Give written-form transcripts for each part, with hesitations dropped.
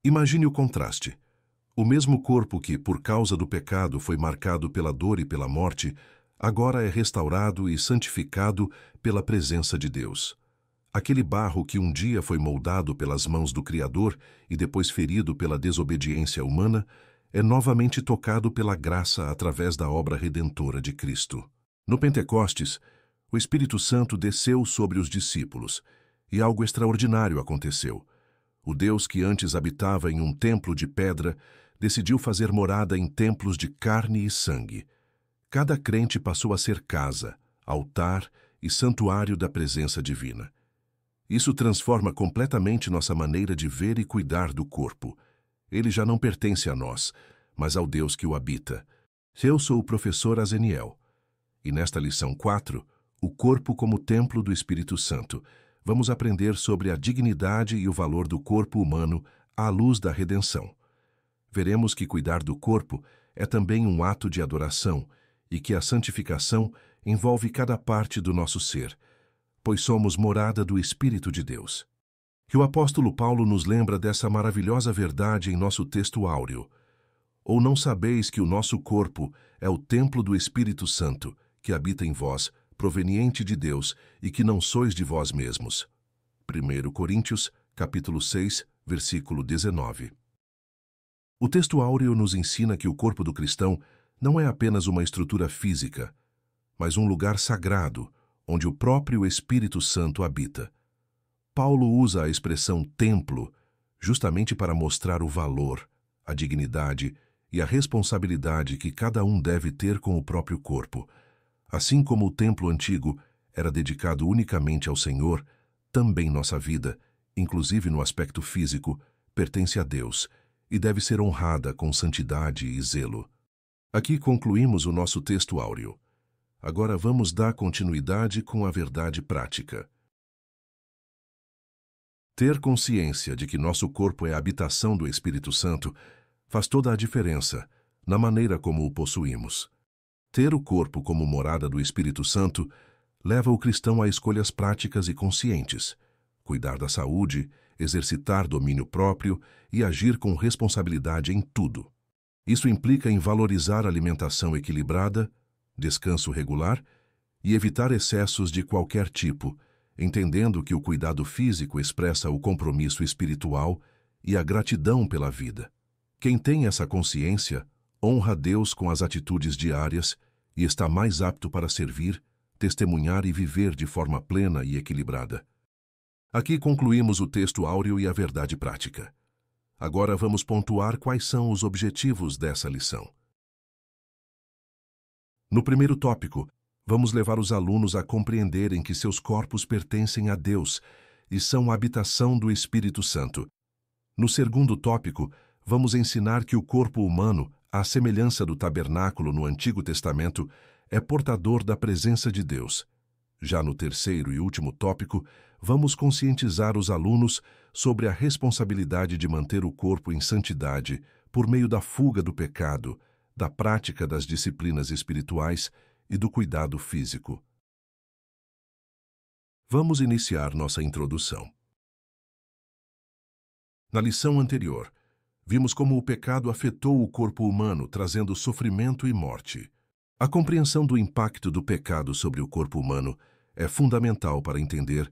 Imagine o contraste. O mesmo corpo que, por causa do pecado, foi marcado pela dor e pela morte, agora é restaurado e santificado pela presença de Deus. Aquele barro que um dia foi moldado pelas mãos do Criador e depois ferido pela desobediência humana, é novamente tocado pela graça através da obra redentora de Cristo. No Pentecostes, o Espírito Santo desceu sobre os discípulos, e algo extraordinário aconteceu. O Deus que antes habitava em um templo de pedra decidiu fazer morada em templos de carne e sangue. Cada crente passou a ser casa, altar e santuário da presença divina. Isso transforma completamente nossa maneira de ver e cuidar do corpo. Ele já não pertence a nós, mas ao Deus que o habita. Eu sou o professor Azeniel, e nesta lição 4, o corpo como templo do Espírito Santo, vamos aprender sobre a dignidade e o valor do corpo humano à luz da redenção. Veremos que cuidar do corpo é também um ato de adoração e que a santificação envolve cada parte do nosso ser, pois somos morada do Espírito de Deus. Que o apóstolo Paulo nos lembra dessa maravilhosa verdade em nosso texto áureo. Ou não sabeis que o nosso corpo é o templo do Espírito Santo, que habita em vós, proveniente de Deus, e que não sois de vós mesmos. 1 Coríntios, capítulo 6, versículo 19. O texto áureo nos ensina que o corpo do cristão não é apenas uma estrutura física, mas um lugar sagrado, onde o próprio Espírito Santo habita. Paulo usa a expressão templo justamente para mostrar o valor, a dignidade e a responsabilidade que cada um deve ter com o próprio corpo. Assim como o templo antigo era dedicado unicamente ao Senhor, também nossa vida, inclusive no aspecto físico, pertence a Deus e deve ser honrada com santidade e zelo. Aqui concluímos o nosso texto áureo. Agora vamos dar continuidade com a verdade prática. Ter consciência de que nosso corpo é a habitação do Espírito Santo faz toda a diferença na maneira como o possuímos. Ter o corpo como morada do Espírito Santo leva o cristão a escolhas práticas e conscientes, cuidar da saúde, exercitar domínio próprio e agir com responsabilidade em tudo. Isso implica em valorizar alimentação equilibrada, descanso regular e evitar excessos de qualquer tipo, entendendo que o cuidado físico expressa o compromisso espiritual e a gratidão pela vida. Quem tem essa consciência honra Deus com as atitudes diárias e está mais apto para servir, testemunhar e viver de forma plena e equilibrada. Aqui concluímos o texto áureo e a verdade prática. Agora vamos pontuar quais são os objetivos dessa lição. No primeiro tópico, vamos levar os alunos a compreenderem que seus corpos pertencem a Deus e são a habitação do Espírito Santo. No segundo tópico, vamos ensinar que o corpo humano, à semelhança do tabernáculo no Antigo Testamento, é portador da presença de Deus. Já no terceiro e último tópico, vamos conscientizar os alunos sobre a responsabilidade de manter o corpo em santidade por meio da fuga do pecado, da prática das disciplinas espirituais e do cuidado físico. Vamos iniciar nossa introdução. Na lição anterior, vimos como o pecado afetou o corpo humano, trazendo sofrimento e morte. A compreensão do impacto do pecado sobre o corpo humano é fundamental para entender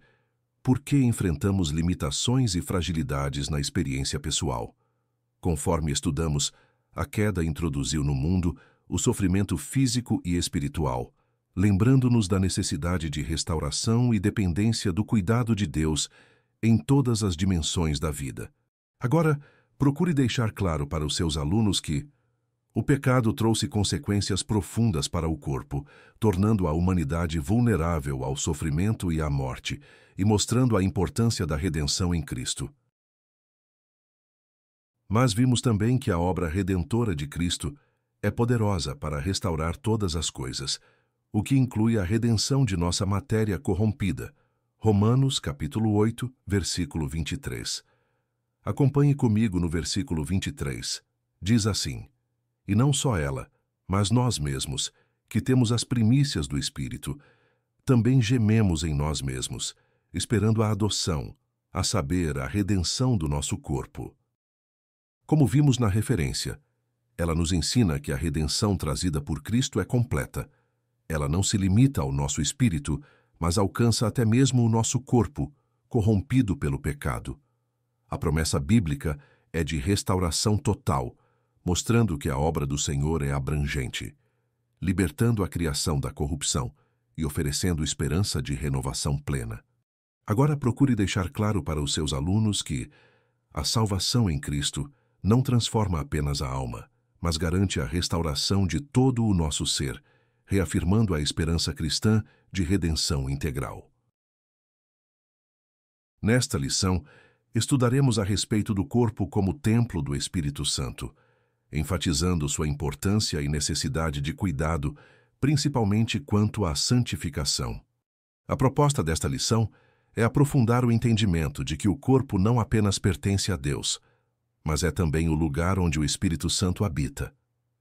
por que enfrentamos limitações e fragilidades na experiência pessoal. Conforme estudamos, a queda introduziu no mundo o sofrimento físico e espiritual, lembrando-nos da necessidade de restauração e dependência do cuidado de Deus em todas as dimensões da vida. Agora, procure deixar claro para os seus alunos que o pecado trouxe consequências profundas para o corpo, tornando a humanidade vulnerável ao sofrimento e à morte, e mostrando a importância da redenção em Cristo. Mas vimos também que a obra redentora de Cristo é poderosa para restaurar todas as coisas, o que inclui a redenção de nossa matéria corrompida. Romanos, capítulo 8, versículo 23. Acompanhe comigo no versículo 23. Diz assim: E não só ela, mas nós mesmos, que temos as primícias do Espírito, também gememos em nós mesmos, esperando a adoção, a saber, a redenção do nosso corpo. Como vimos na referência, ela nos ensina que a redenção trazida por Cristo é completa. Ela não se limita ao nosso espírito, mas alcança até mesmo o nosso corpo, corrompido pelo pecado. A promessa bíblica é de restauração total, mostrando que a obra do Senhor é abrangente, libertando a criação da corrupção e oferecendo esperança de renovação plena. Agora procure deixar claro para os seus alunos que a salvação em Cristo não transforma apenas a alma, mas garante a restauração de todo o nosso ser, reafirmando a esperança cristã de redenção integral. Nesta lição, estudaremos a respeito do corpo como templo do Espírito Santo, enfatizando sua importância e necessidade de cuidado, principalmente quanto à santificação. A proposta desta lição é aprofundar o entendimento de que o corpo não apenas pertence a Deus, mas é também o lugar onde o Espírito Santo habita.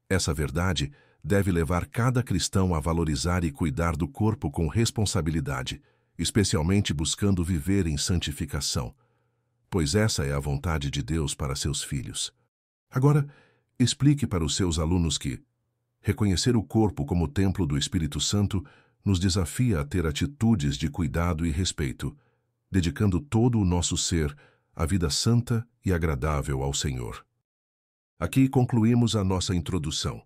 Essa verdade deve levar cada cristão a valorizar e cuidar do corpo com responsabilidade, especialmente buscando viver em santificação, pois essa é a vontade de Deus para seus filhos. Agora, explique para os seus alunos que reconhecer o corpo como templo do Espírito Santo nos desafia a ter atitudes de cuidado e respeito, dedicando todo o nosso ser à vida santa e agradável ao Senhor. Aqui concluímos a nossa introdução.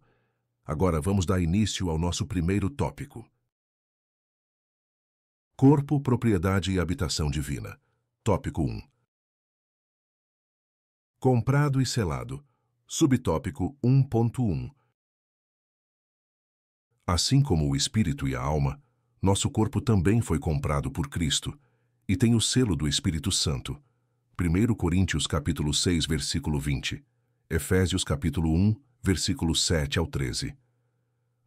Agora vamos dar início ao nosso primeiro tópico. Corpo, propriedade e habitação divina. Tópico 1. Comprado e selado. Subtópico 1.1. Assim como o espírito e a alma, nosso corpo também foi comprado por Cristo e tem o selo do Espírito Santo. 1 Coríntios capítulo 6, versículo 20. Efésios capítulo 1, versículo 7 ao 13.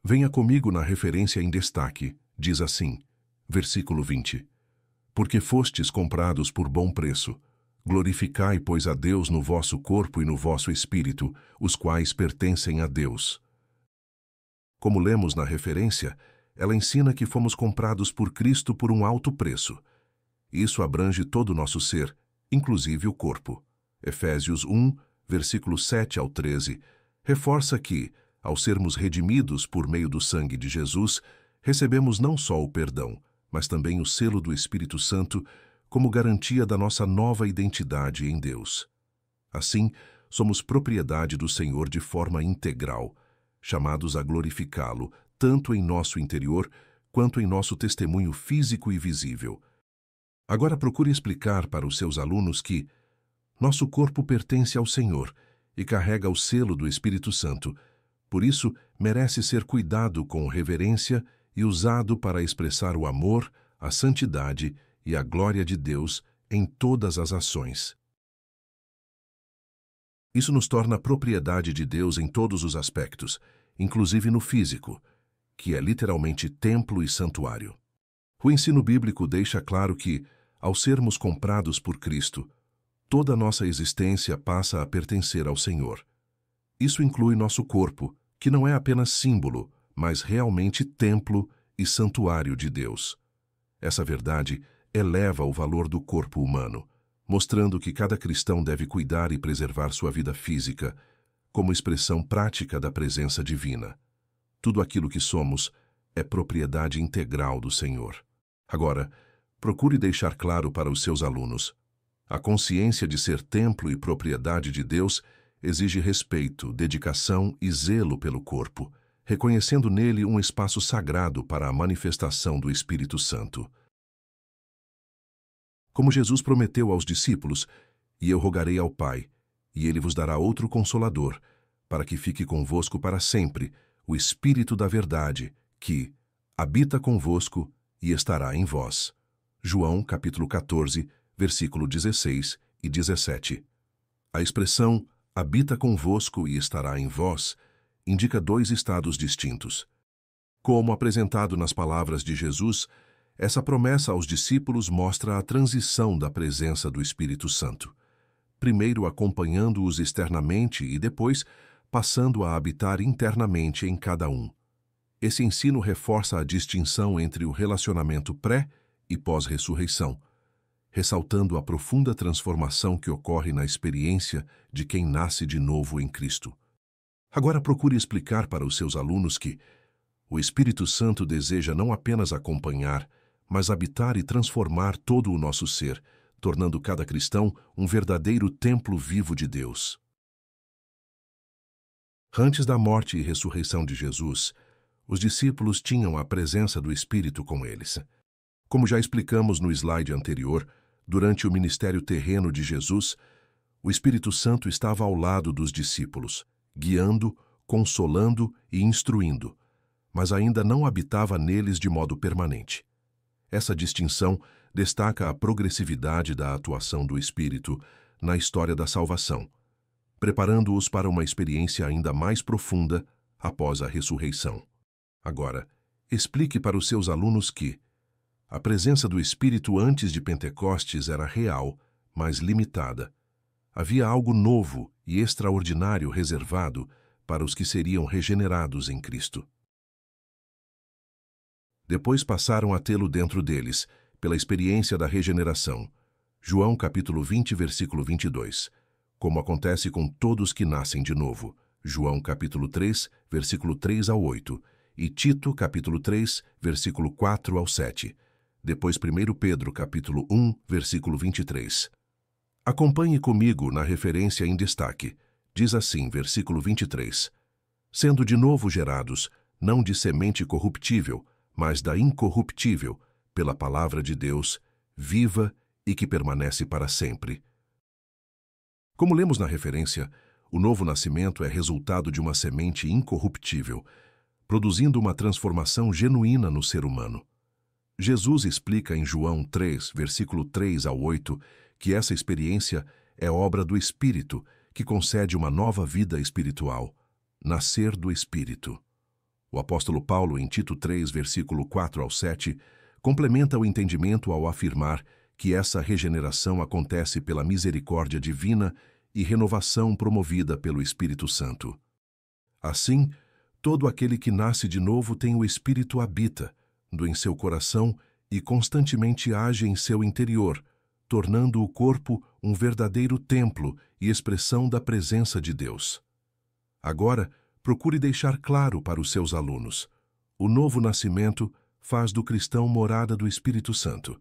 Venha comigo na referência em destaque, diz assim, versículo 20. Porque fostes comprados por bom preço, glorificai, pois, a Deus no vosso corpo e no vosso espírito, os quais pertencem a Deus. Como lemos na referência, ela ensina que fomos comprados por Cristo por um alto preço. Isso abrange todo o nosso ser, inclusive o corpo. Efésios 1, versículos 7 ao 13, reforça que, ao sermos redimidos por meio do sangue de Jesus, recebemos não só o perdão, mas também o selo do Espírito Santo como garantia da nossa nova identidade em Deus. Assim, somos propriedade do Senhor de forma integral, chamados a glorificá-lo, tanto em nosso interior quanto em nosso testemunho físico e visível. Agora procure explicar para os seus alunos que nosso corpo pertence ao Senhor e carrega o selo do Espírito Santo. Por isso, merece ser cuidado com reverência e usado para expressar o amor, a santidade e a glória de Deus em todas as ações. Isso nos torna propriedade de Deus em todos os aspectos, inclusive no físico, que é literalmente templo e santuário. O ensino bíblico deixa claro que, ao sermos comprados por Cristo, toda a nossa existência passa a pertencer ao Senhor. Isso inclui nosso corpo, que não é apenas símbolo, mas realmente templo e santuário de Deus. Essa verdade eleva o valor do corpo humano, mostrando que cada cristão deve cuidar e preservar sua vida física, como expressão prática da presença divina. Tudo aquilo que somos é propriedade integral do Senhor. Agora, procure deixar claro para os seus alunos: a consciência de ser templo e propriedade de Deus exige respeito, dedicação e zelo pelo corpo, reconhecendo nele um espaço sagrado para a manifestação do Espírito Santo. Como Jesus prometeu aos discípulos, e eu rogarei ao Pai, e ele vos dará outro Consolador, para que fique convosco para sempre, o Espírito da Verdade, que habita convosco e estará em vós. João, capítulo 14, versículo 16 e 17. A expressão habita convosco e estará em vós indica dois estados distintos. Como apresentado nas palavras de Jesus, essa promessa aos discípulos mostra a transição da presença do Espírito Santo, primeiro acompanhando-os externamente e depois passando a habitar internamente em cada um. Esse ensino reforça a distinção entre o relacionamento pré- e pós-ressurreição, ressaltando a profunda transformação que ocorre na experiência de quem nasce de novo em Cristo. Agora procure explicar para os seus alunos que o Espírito Santo deseja não apenas acompanhar, mas habitar e transformar todo o nosso ser, tornando cada cristão um verdadeiro templo vivo de Deus. Antes da morte e ressurreição de Jesus, os discípulos tinham a presença do Espírito com eles. Como já explicamos no slide anterior, durante o ministério terreno de Jesus, o Espírito Santo estava ao lado dos discípulos, guiando, consolando e instruindo, mas ainda não habitava neles de modo permanente. Essa distinção destaca a progressividade da atuação do Espírito na história da salvação, preparando-os para uma experiência ainda mais profunda após a ressurreição. Agora, explique para os seus alunos que a presença do Espírito antes de Pentecostes era real, mas limitada. Havia algo novo e extraordinário reservado para os que seriam regenerados em Cristo. Depois passaram a tê-lo dentro deles, pela experiência da regeneração. João capítulo 20, versículo 22. Como acontece com todos que nascem de novo. João capítulo 3, versículo 3 ao 8. E Tito capítulo 3, versículo 4 ao 7. Depois 1 Pedro capítulo 1, versículo 23. Acompanhe comigo na referência em destaque. Diz assim, versículo 23. Sendo de novo gerados, não de semente corruptível, mas da incorruptível, pela palavra de Deus, viva e que permanece para sempre. Como lemos na referência, o novo nascimento é resultado de uma semente incorruptível, produzindo uma transformação genuína no ser humano. Jesus explica em João 3, versículo 3 ao 8, que essa experiência é obra do Espírito, que concede uma nova vida espiritual, nascer do Espírito. O apóstolo Paulo, em Tito 3, versículo 4 ao 7, complementa o entendimento ao afirmar que essa regeneração acontece pela misericórdia divina e renovação promovida pelo Espírito Santo. Assim, todo aquele que nasce de novo tem o Espírito habita em seu coração e constantemente age em seu interior, tornando o corpo um verdadeiro templo e expressão da presença de Deus. Agora, procure deixar claro para os seus alunos: o novo nascimento faz do cristão morada do Espírito Santo,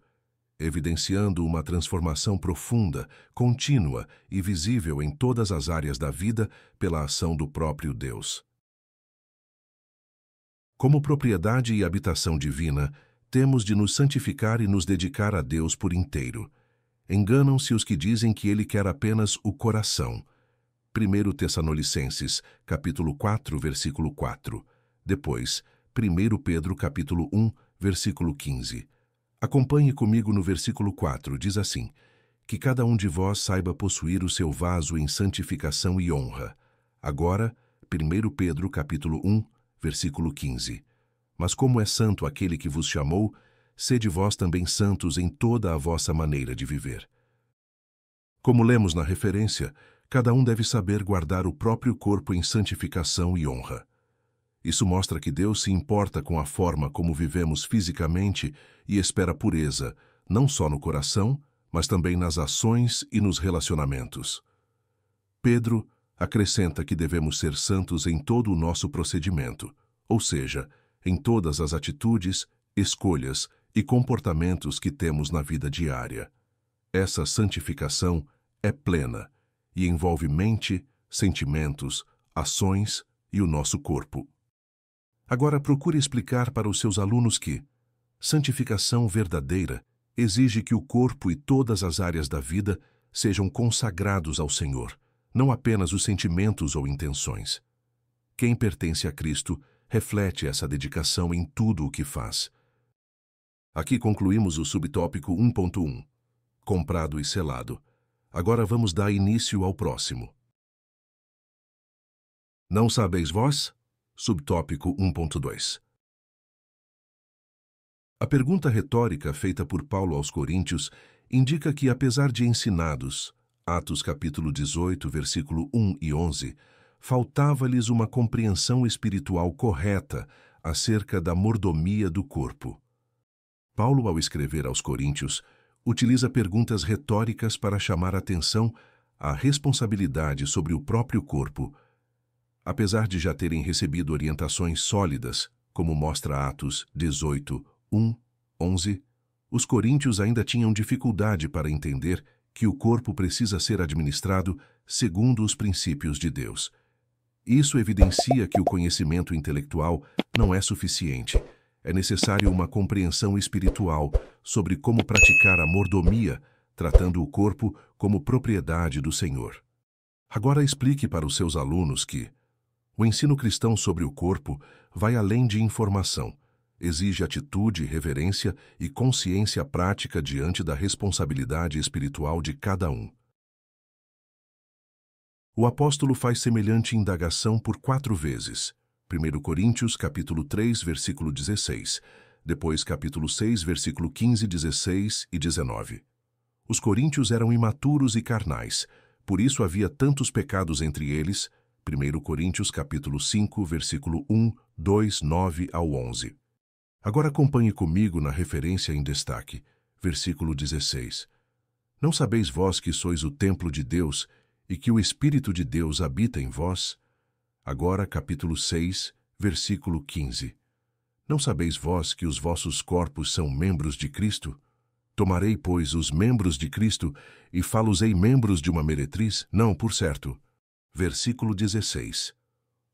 evidenciando uma transformação profunda, contínua e visível em todas as áreas da vida pela ação do próprio Deus. Como propriedade e habitação divina, temos de nos santificar e nos dedicar a Deus por inteiro. Enganam-se os que dizem que Ele quer apenas o coração. 1 Tessalonicenses, capítulo 4, versículo 4. Depois, 1 Pedro, capítulo 1, versículo 15. Acompanhe comigo no versículo 4, diz assim: que cada um de vós saiba possuir o seu vaso em santificação e honra. Agora, 1 Pedro, capítulo 1, versículo 15. Mas como é santo aquele que vos chamou, sede vós também santos em toda a vossa maneira de viver. Como lemos na referência, cada um deve saber guardar o próprio corpo em santificação e honra. Isso mostra que Deus se importa com a forma como vivemos fisicamente e espera pureza, não só no coração, mas também nas ações e nos relacionamentos. Pedro acrescenta que devemos ser santos em todo o nosso procedimento, ou seja, em todas as atitudes, escolhas e comportamentos que temos na vida diária. Essa santificação é plena e envolve mente, sentimentos, ações e o nosso corpo. Agora procure explicar para os seus alunos que santificação verdadeira exige que o corpo e todas as áreas da vida sejam consagrados ao Senhor, não apenas os sentimentos ou intenções. Quem pertence a Cristo reflete essa dedicação em tudo o que faz. Aqui concluímos o subtópico 1.1, comprado e selado. Agora vamos dar início ao próximo. Não sabeis vós? Subtópico 1.2. A pergunta retórica feita por Paulo aos Coríntios indica que, apesar de ensinados, Atos capítulo 18, versículo 1 e 11, faltava-lhes uma compreensão espiritual correta acerca da mordomia do corpo. Paulo, ao escrever aos Coríntios, utiliza perguntas retóricas para chamar atenção à responsabilidade sobre o próprio corpo. Apesar de já terem recebido orientações sólidas, como mostra Atos 18, 1, 11, os coríntios ainda tinham dificuldade para entender que o corpo precisa ser administrado segundo os princípios de Deus. Isso evidencia que o conhecimento intelectual não é suficiente. É necessário uma compreensão espiritual sobre como praticar a mordomia, tratando o corpo como propriedade do Senhor. Agora explique para os seus alunos que o ensino cristão sobre o corpo vai além de informação. Exige atitude, reverência e consciência prática diante da responsabilidade espiritual de cada um. O apóstolo faz semelhante indagação por 4 vezes. 1 Coríntios, capítulo 3, versículo 16. Depois, capítulo 6, versículo 15, 16 e 19. Os coríntios eram imaturos e carnais, por isso havia tantos pecados entre eles. 1 Coríntios, capítulo 5, versículo 1, 2, 9 ao 11. Agora acompanhe comigo na referência em destaque, versículo 16. Não sabeis vós que sois o templo de Deus e que o Espírito de Deus habita em vós? Agora, capítulo 6, versículo 15. Não sabeis vós que os vossos corpos são membros de Cristo? Tomarei, pois, os membros de Cristo e fá-los-ei membros de uma meretriz? Não, por certo. Versículo 16.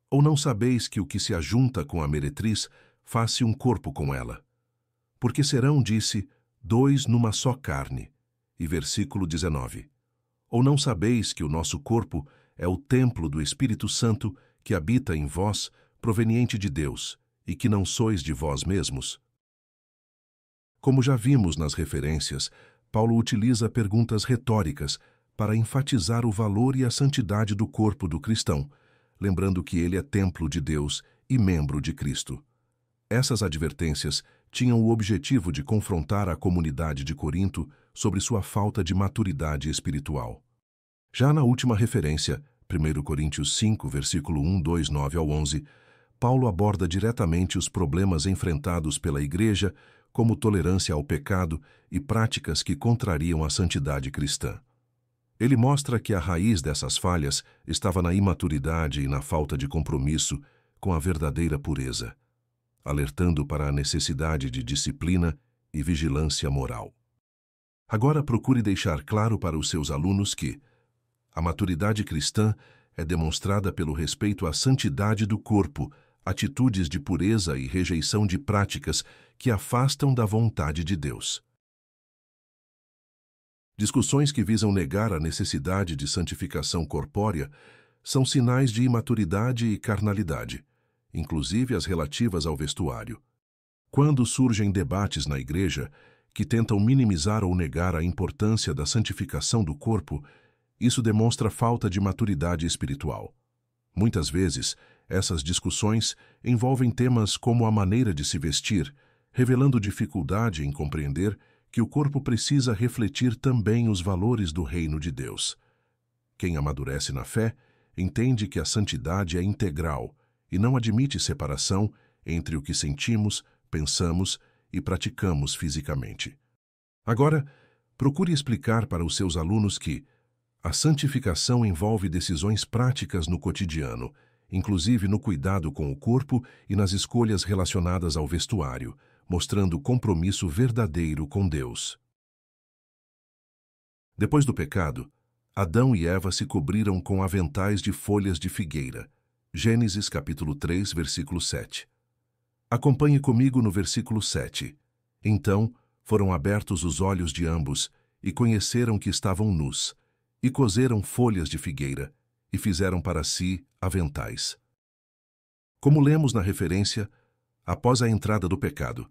Ou não sabeis que o que se ajunta com a meretriz faz-se um corpo com ela? Porque serão, disse, 2 numa só carne. E versículo 19. Ou não sabeis que o nosso corpo é o templo do Espírito Santo que habita em vós, proveniente de Deus, e que não sois de vós mesmos? Como já vimos nas referências, Paulo utiliza perguntas retóricas para enfatizar o valor e a santidade do corpo do cristão, lembrando que ele é templo de Deus e membro de Cristo. Essas advertências tinham o objetivo de confrontar a comunidade de Corinto sobre sua falta de maturidade espiritual. Já na última referência, 1 Coríntios 5, versículo 1, 2, 9 ao 11, Paulo aborda diretamente os problemas enfrentados pela igreja, como tolerância ao pecado e práticas que contrariam a santidade cristã. Ele mostra que a raiz dessas falhas estava na imaturidade e na falta de compromisso com a verdadeira pureza, alertando para a necessidade de disciplina e vigilância moral. Agora procure deixar claro para os seus alunos que a maturidade cristã é demonstrada pelo respeito à santidade do corpo, atitudes de pureza e rejeição de práticas que afastam da vontade de Deus. Discussões que visam negar a necessidade de santificação corpórea são sinais de imaturidade e carnalidade, inclusive as relativas ao vestuário. Quando surgem debates na igreja que tentam minimizar ou negar a importância da santificação do corpo, isso demonstra falta de maturidade espiritual. Muitas vezes, essas discussões envolvem temas como a maneira de se vestir, revelando dificuldade em compreender que o corpo precisa refletir também os valores do reino de Deus. Quem amadurece na fé entende que a santidade é integral e não admite separação entre o que sentimos, pensamos e praticamos fisicamente. Agora, procure explicar para os seus alunos que a santificação envolve decisões práticas no cotidiano, inclusive no cuidado com o corpo e nas escolhas relacionadas ao vestuário, mostrando compromisso verdadeiro com Deus. Depois do pecado, Adão e Eva se cobriram com aventais de folhas de figueira. Gênesis capítulo 3, versículo 7. Acompanhe comigo no versículo 7. Então foram abertos os olhos de ambos e conheceram que estavam nus, e coseram folhas de figueira, e fizeram para si aventais. Como lemos na referência, após a entrada do pecado,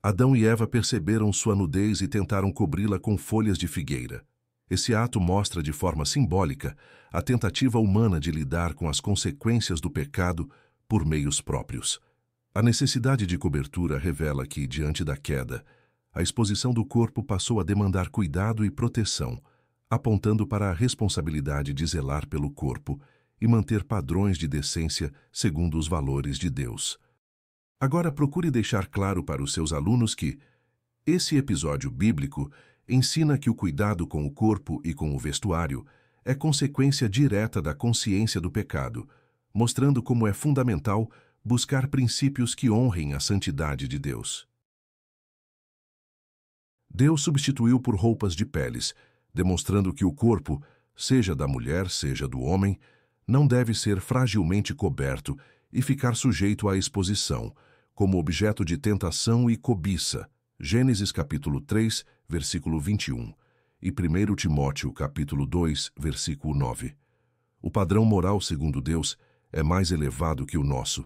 Adão e Eva perceberam sua nudez e tentaram cobri-la com folhas de figueira. Esse ato mostra de forma simbólica a tentativa humana de lidar com as consequências do pecado por meios próprios. A necessidade de cobertura revela que, diante da queda, a exposição do corpo passou a demandar cuidado e proteção, apontando para a responsabilidade de zelar pelo corpo e manter padrões de decência segundo os valores de Deus. Agora procure deixar claro para os seus alunos que esse episódio bíblico ensina que o cuidado com o corpo e com o vestuário é consequência direta da consciência do pecado, mostrando como é fundamental buscar princípios que honrem a santidade de Deus. Deus substituiu por roupas de peles, demonstrando que o corpo, seja da mulher, seja do homem, não deve ser fragilmente coberto e ficar sujeito à exposição, como objeto de tentação e cobiça. Gênesis capítulo 3, versículo 21, e 1 Timóteo capítulo 2, versículo 9. O padrão moral segundo Deus é mais elevado que o nosso.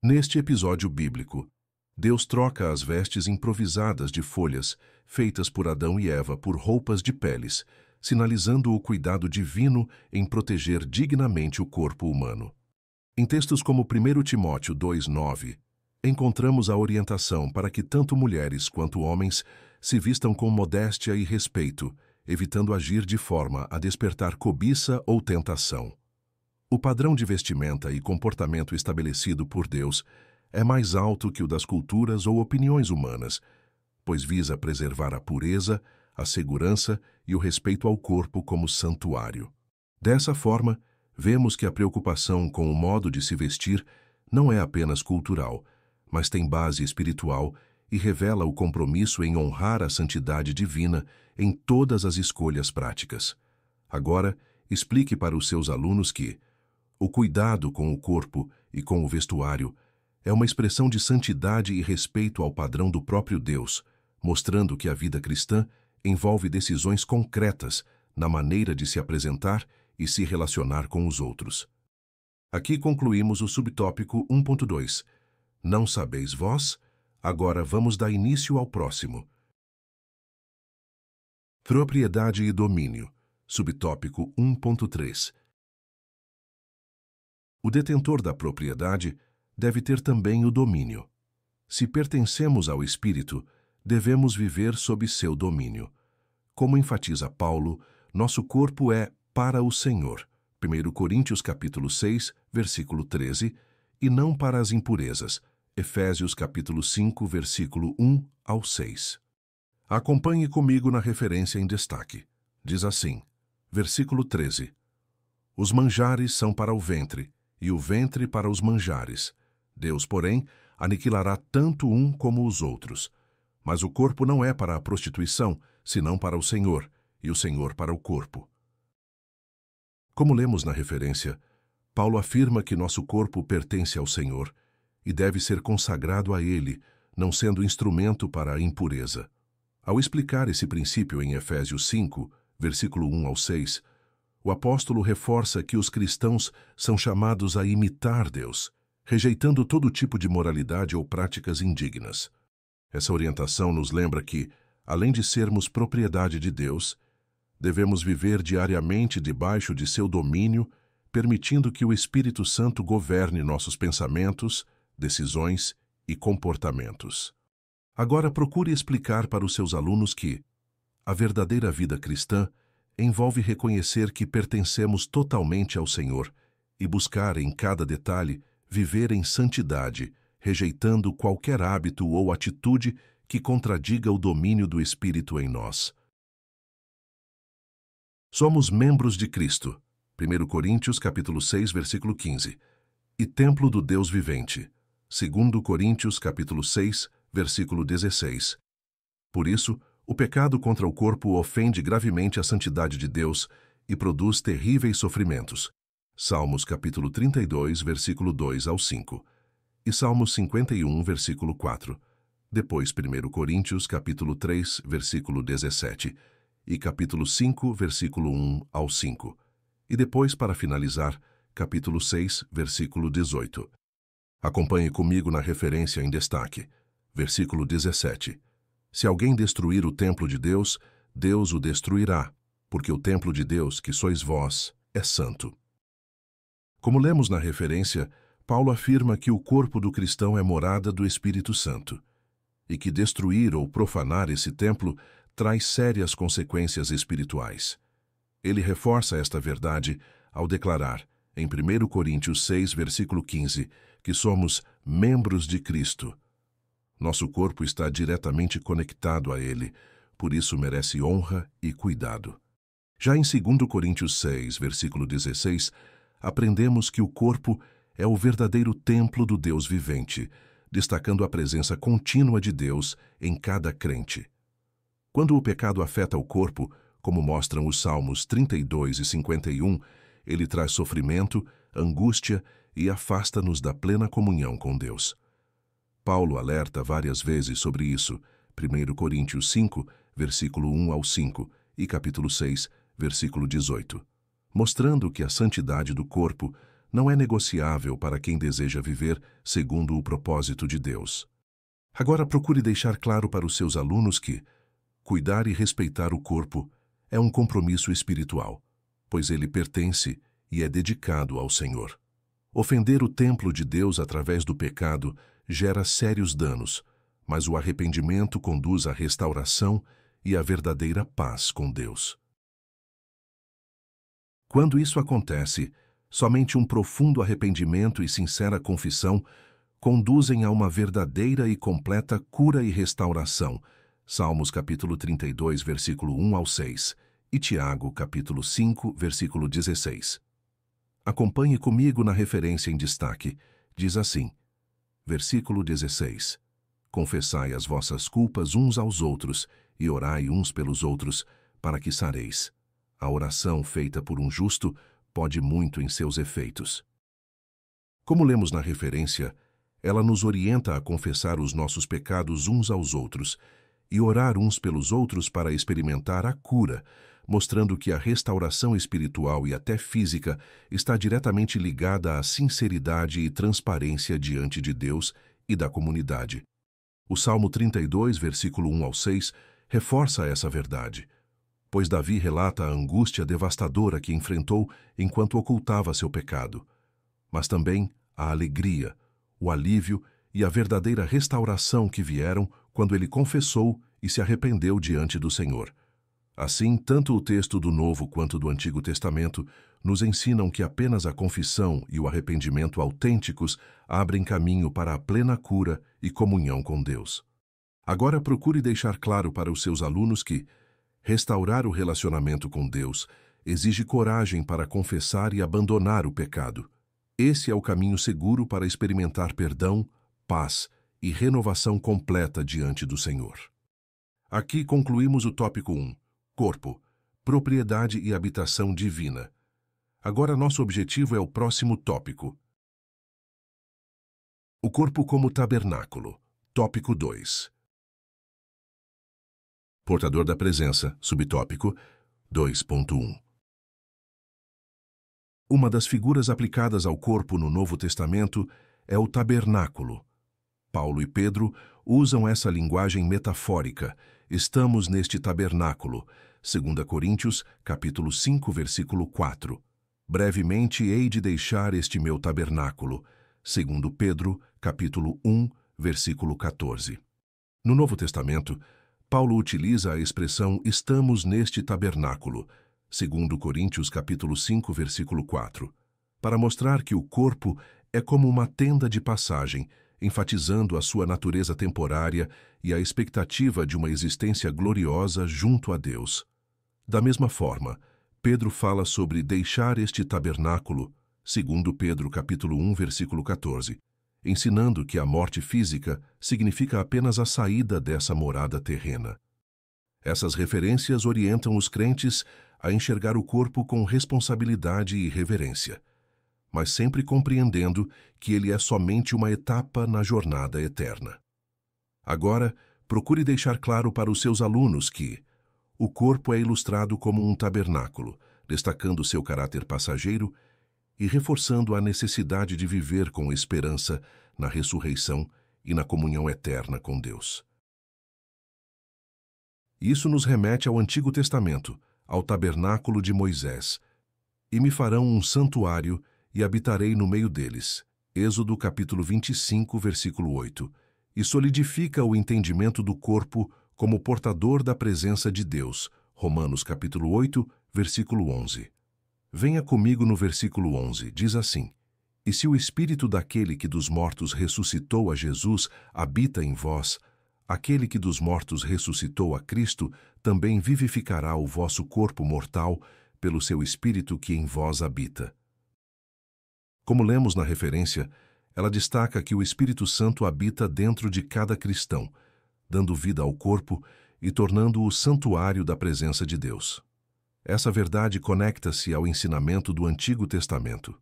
Neste episódio bíblico, Deus troca as vestes improvisadas de folhas feitas por Adão e Eva por roupas de peles, sinalizando o cuidado divino em proteger dignamente o corpo humano. Em textos como 1 Timóteo 2:9, encontramos a orientação para que tanto mulheres quanto homens se vistam com modéstia e respeito, evitando agir de forma a despertar cobiça ou tentação. O padrão de vestimenta e comportamento estabelecido por Deus é mais alto que o das culturas ou opiniões humanas, pois visa preservar a pureza, a segurança e o respeito ao corpo como santuário. Dessa forma, vemos que a preocupação com o modo de se vestir não é apenas cultural, mas tem base espiritual e revela o compromisso em honrar a santidade divina em todas as escolhas práticas. Agora, explique para os seus alunos que o cuidado com o corpo e com o vestuário é uma expressão de santidade e respeito ao padrão do próprio Deus, mostrando que a vida cristã envolve decisões concretas na maneira de se apresentar e se relacionar com os outros. Aqui concluímos o subtópico 1.2. Não sabeis vós? Agora vamos dar início ao próximo. Propriedade e domínio. Subtópico 1.3. O detentor da propriedade deve ter também o domínio. Se pertencemos ao Espírito, devemos viver sob seu domínio. Como enfatiza Paulo, nosso corpo é para o Senhor, 1 Coríntios capítulo 6, versículo 13, e não para as impurezas, Efésios capítulo 5, versículo 1 ao 6. Acompanhe comigo na referência em destaque. Diz assim, versículo 13: Os manjares são para o ventre, e o ventre para os manjares. Deus, porém, aniquilará tanto um como os outros. Mas o corpo não é para a prostituição, senão para o Senhor, e o Senhor para o corpo. Como lemos na referência, Paulo afirma que nosso corpo pertence ao Senhor e deve ser consagrado a Ele, não sendo instrumento para a impureza. Ao explicar esse princípio em Efésios 5, versículo 1 ao 6, o apóstolo reforça que os cristãos são chamados a imitar Deus, rejeitando todo tipo de moralidade ou práticas indignas. Essa orientação nos lembra que, além de sermos propriedade de Deus, devemos viver diariamente debaixo de seu domínio, permitindo que o Espírito Santo governe nossos pensamentos, decisões e comportamentos. Agora procure explicar para os seus alunos que a verdadeira vida cristã envolve reconhecer que pertencemos totalmente ao Senhor e buscar em cada detalhe viver em santidade, rejeitando qualquer hábito ou atitude que contradiga o domínio do Espírito em nós. Somos membros de Cristo, 1 Coríntios capítulo 6, versículo 15, e templo do Deus vivente, 2 Coríntios capítulo 6, versículo 16. Por isso, o pecado contra o corpo ofende gravemente a santidade de Deus e produz terríveis sofrimentos. Salmos capítulo 32, versículo 2 ao 5, e Salmos 51, versículo 4. Depois 1 Coríntios capítulo 3, versículo 17, e capítulo 5, versículo 1 ao 5. E depois, para finalizar, capítulo 6, versículo 18. Acompanhe comigo na referência em destaque. Versículo 17. Se alguém destruir o templo de Deus, Deus o destruirá, porque o templo de Deus, que sois vós, é santo. Como lemos na referência, Paulo afirma que o corpo do cristão é morada do Espírito Santo, e que destruir ou profanar esse templo traz sérias consequências espirituais. Ele reforça esta verdade ao declarar, em 1 Coríntios 6, versículo 15, que somos membros de Cristo. Nosso corpo está diretamente conectado a Ele, por isso merece honra e cuidado. Já em 2 Coríntios 6, versículo 16, aprendemos que o corpo é o verdadeiro templo do Deus vivente, destacando a presença contínua de Deus em cada crente. Quando o pecado afeta o corpo, como mostram os Salmos 32 e 51, ele traz sofrimento, angústia e afasta-nos da plena comunhão com Deus. Paulo alerta várias vezes sobre isso, 1 Coríntios 5, versículo 1 ao 5 e capítulo 6, versículo 18, mostrando que a santidade do corpo não é negociável para quem deseja viver segundo o propósito de Deus. Agora procure deixar claro para os seus alunos que cuidar e respeitar o corpo é um compromisso espiritual, pois ele pertence e é dedicado ao Senhor. Ofender o templo de Deus através do pecado gera sérios danos, mas o arrependimento conduz à restauração e à verdadeira paz com Deus. Quando isso acontece, somente um profundo arrependimento e sincera confissão conduzem a uma verdadeira e completa cura e restauração. Salmos capítulo 32, versículo 1 ao 6 e Tiago capítulo 5, versículo 16. Acompanhe comigo na referência em destaque. Diz assim, versículo 16. Confessai as vossas culpas uns aos outros e orai uns pelos outros, para que sareis. A oração feita por um justo pode muito em seus efeitos. Como lemos na referência, ela nos orienta a confessar os nossos pecados uns aos outros e orar uns pelos outros para experimentar a cura, mostrando que a restauração espiritual e até física está diretamente ligada à sinceridade e transparência diante de Deus e da comunidade. O Salmo 32, versículo 1 ao 6, reforça essa verdade, pois Davi relata a angústia devastadora que enfrentou enquanto ocultava seu pecado, mas também a alegria, o alívio e a verdadeira restauração que vieram quando ele confessou e se arrependeu diante do Senhor. Assim, tanto o texto do Novo quanto do Antigo Testamento nos ensinam que apenas a confissão e o arrependimento autênticos abrem caminho para a plena cura e comunhão com Deus. Agora procure deixar claro para os seus alunos que restaurar o relacionamento com Deus exige coragem para confessar e abandonar o pecado. Esse é o caminho seguro para experimentar perdão, paz e renovação completa diante do Senhor. Aqui concluímos o tópico 1. Corpo, propriedade e habitação divina. Agora nosso objetivo é o próximo tópico. O corpo como tabernáculo. Tópico 2. Portador da presença. Subtópico 2.1. Uma das figuras aplicadas ao corpo no Novo Testamento é o tabernáculo. Paulo e Pedro usam essa linguagem metafórica. Estamos neste tabernáculo. 2 Coríntios, capítulo 5, versículo 4. Brevemente hei de deixar este meu tabernáculo. 2 Pedro, capítulo 1, versículo 14. No Novo Testamento, Paulo utiliza a expressão estamos neste tabernáculo, 2 Coríntios, capítulo 5, versículo 4, para mostrar que o corpo é como uma tenda de passagem, enfatizando a sua natureza temporária e a expectativa de uma existência gloriosa junto a Deus. Da mesma forma, Pedro fala sobre deixar este tabernáculo, 2 Pedro capítulo 1, versículo 14, ensinando que a morte física significa apenas a saída dessa morada terrena. Essas referências orientam os crentes a enxergar o corpo com responsabilidade e reverência, mas sempre compreendendo que ele é somente uma etapa na jornada eterna. Agora, procure deixar claro para os seus alunos que o corpo é ilustrado como um tabernáculo, destacando seu caráter passageiro e reforçando a necessidade de viver com esperança na ressurreição e na comunhão eterna com Deus. Isso nos remete ao Antigo Testamento, ao tabernáculo de Moisés. E me farão um santuário e habitarei no meio deles. Êxodo capítulo 25, versículo 8. E solidifica o entendimento do corpo como portador da presença de Deus. Romanos capítulo 8, versículo 11. Venha comigo no versículo 11, diz assim: E se o Espírito daquele que dos mortos ressuscitou a Jesus habita em vós, aquele que dos mortos ressuscitou a Cristo, também vivificará o vosso corpo mortal pelo seu Espírito que em vós habita. Como lemos na referência, ela destaca que o Espírito Santo habita dentro de cada cristão, dando vida ao corpo e tornando-o santuário da presença de Deus. Essa verdade conecta-se ao ensinamento do Antigo Testamento.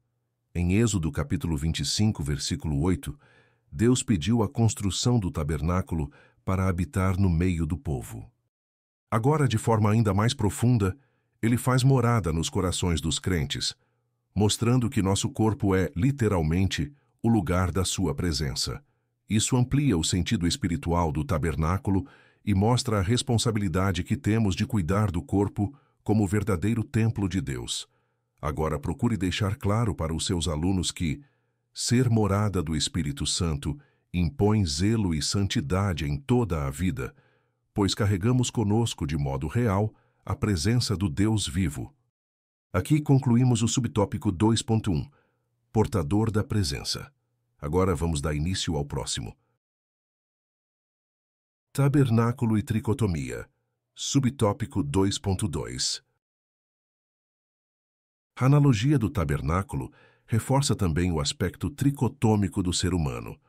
Em Êxodo capítulo 25, versículo 8, Deus pediu a construção do tabernáculo para habitar no meio do povo. Agora, de forma ainda mais profunda, ele faz morada nos corações dos crentes, mostrando que nosso corpo é, literalmente, o lugar da sua presença. Isso amplia o sentido espiritual do tabernáculo e mostra a responsabilidade que temos de cuidar do corpo como o verdadeiro templo de Deus. Agora procure deixar claro para os seus alunos que ser morada do Espírito Santo impõe zelo e santidade em toda a vida, pois carregamos conosco de modo real a presença do Deus vivo. Aqui concluímos o subtópico 2.1, portador da presença. Agora vamos dar início ao próximo. Tabernáculo e tricotomia, subtópico 2.2. A analogia do tabernáculo reforça também o aspecto tricotômico do ser humano,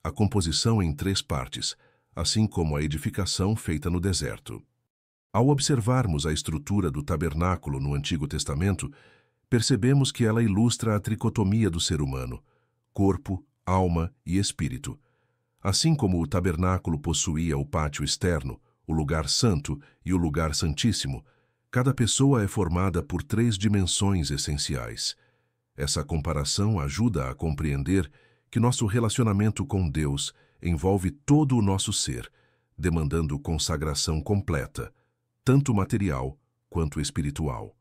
a composição em 3 partes, assim como a edificação feita no deserto. Ao observarmos a estrutura do tabernáculo no Antigo Testamento, percebemos que ela ilustra a tricotomia do ser humano, corpo, alma e espírito. Assim como o tabernáculo possuía o pátio externo, o lugar santo e o lugar santíssimo, cada pessoa é formada por 3 dimensões essenciais. Essa comparação ajuda a compreender que nosso relacionamento com Deus envolve todo o nosso ser, demandando consagração completa, tanto material quanto espiritual.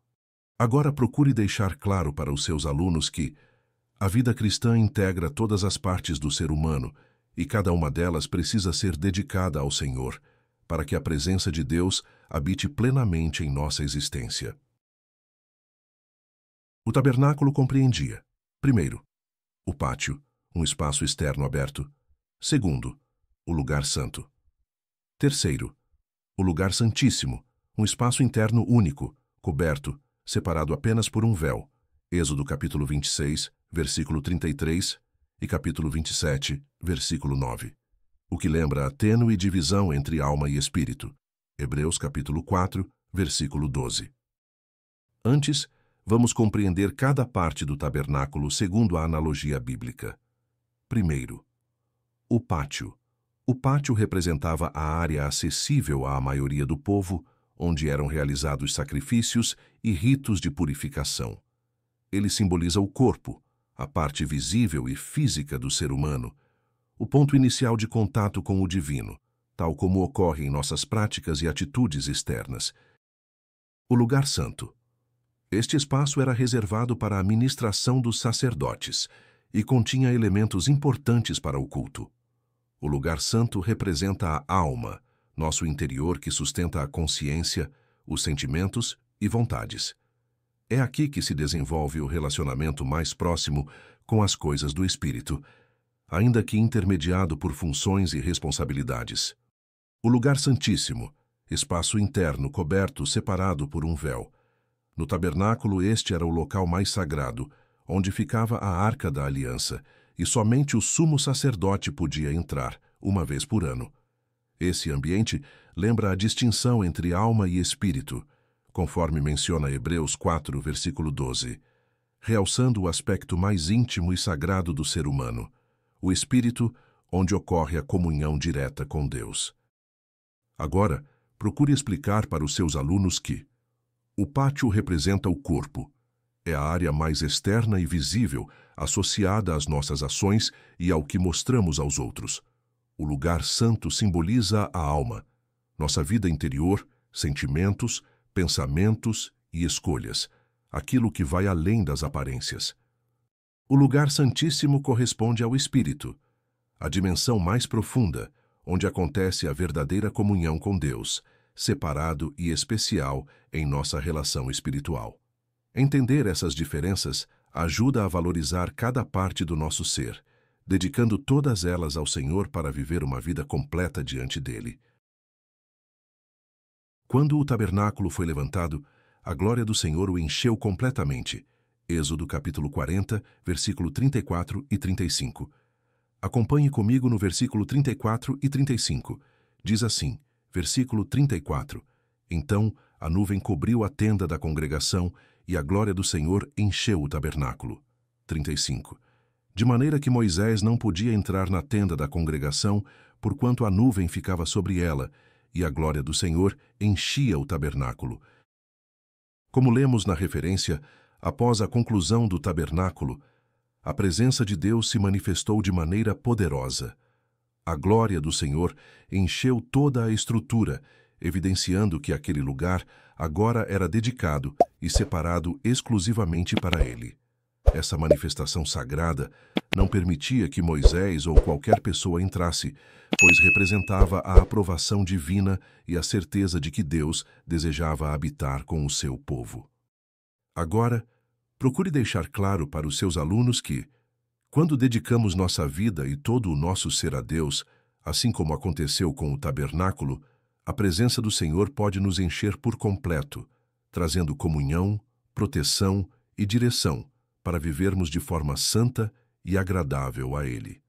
Agora procure deixar claro para os seus alunos que a vida cristã integra todas as partes do ser humano e cada uma delas precisa ser dedicada ao Senhor, para que a presença de Deus habite plenamente em nossa existência. O tabernáculo compreendia, primeiro, o pátio, um espaço externo aberto. Segundo, o lugar santo. Terceiro, o lugar santíssimo, um espaço interno único, coberto, separado apenas por um véu. Êxodo capítulo 26, versículo 33 e capítulo 27, versículo 9. O que lembra a tênue divisão entre alma e espírito. Hebreus capítulo 4, versículo 12. Antes, vamos compreender cada parte do tabernáculo segundo a analogia bíblica. Primeiro, o pátio. O pátio representava a área acessível à maioria do povo, onde eram realizados sacrifícios e ritos de purificação. Ele simboliza o corpo, a parte visível e física do ser humano, o ponto inicial de contato com o divino, tal como ocorre em nossas práticas e atitudes externas. O lugar santo. Este espaço era reservado para a ministração dos sacerdotes e continha elementos importantes para o culto. O lugar santo representa a alma, nosso interior que sustenta a consciência, os sentimentos e vontades. É aqui que se desenvolve o relacionamento mais próximo com as coisas do espírito, ainda que intermediado por funções e responsabilidades. O lugar santíssimo, espaço interno coberto, separado por um véu. No tabernáculo este era o local mais sagrado, onde ficava a Arca da Aliança, e somente o sumo sacerdote podia entrar, uma vez por ano. Esse ambiente lembra a distinção entre alma e espírito, conforme menciona Hebreus 4, versículo 12, realçando o aspecto mais íntimo e sagrado do ser humano, o espírito, onde ocorre a comunhão direta com Deus. Agora, procure explicar para os seus alunos que o pátio representa o corpo. É a área mais externa e visível, associada às nossas ações e ao que mostramos aos outros. O lugar santo simboliza a alma, nossa vida interior, sentimentos, pensamentos e escolhas, aquilo que vai além das aparências. O lugar santíssimo corresponde ao espírito, a dimensão mais profunda, onde acontece a verdadeira comunhão com Deus, separado e especial em nossa relação espiritual. Entender essas diferenças ajuda a valorizar cada parte do nosso ser, dedicando todas elas ao Senhor para viver uma vida completa diante dele. Quando o tabernáculo foi levantado, a glória do Senhor o encheu completamente. Êxodo capítulo 40, versículo 34 e 35. Acompanhe comigo no versículo 34 e 35. Diz assim, versículo 34. Então a nuvem cobriu a tenda da congregação e a glória do Senhor encheu o tabernáculo. 35. De maneira que Moisés não podia entrar na tenda da congregação, porquanto a nuvem ficava sobre ela, e a glória do Senhor enchia o tabernáculo. Como lemos na referência, após a conclusão do tabernáculo, a presença de Deus se manifestou de maneira poderosa. A glória do Senhor encheu toda a estrutura, evidenciando que aquele lugar agora era dedicado e separado exclusivamente para ele. Essa manifestação sagrada não permitia que Moisés ou qualquer pessoa entrasse, pois representava a aprovação divina e a certeza de que Deus desejava habitar com o seu povo. Agora, procure deixar claro para os seus alunos que, quando dedicamos nossa vida e todo o nosso ser a Deus, assim como aconteceu com o tabernáculo, a presença do Senhor pode nos encher por completo, trazendo comunhão, proteção e direção para vivermos de forma santa e agradável a Ele.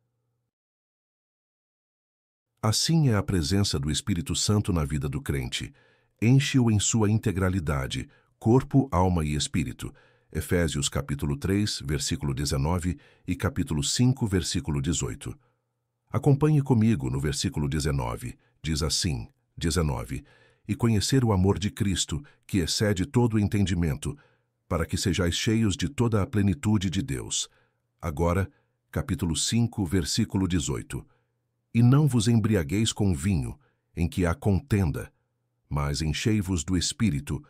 Assim é a presença do Espírito Santo na vida do crente. Enche-o em sua integralidade, corpo, alma e espírito. Efésios capítulo 3, versículo 19 e capítulo 5, versículo 18. Acompanhe comigo no versículo 19. Diz assim, 19. E conhecer o amor de Cristo, que excede todo o entendimento, para que sejais cheios de toda a plenitude de Deus. Agora, capítulo 5, versículo 18. E não vos embriagueis com vinho, em que há contenda, mas enchei-vos do Espírito.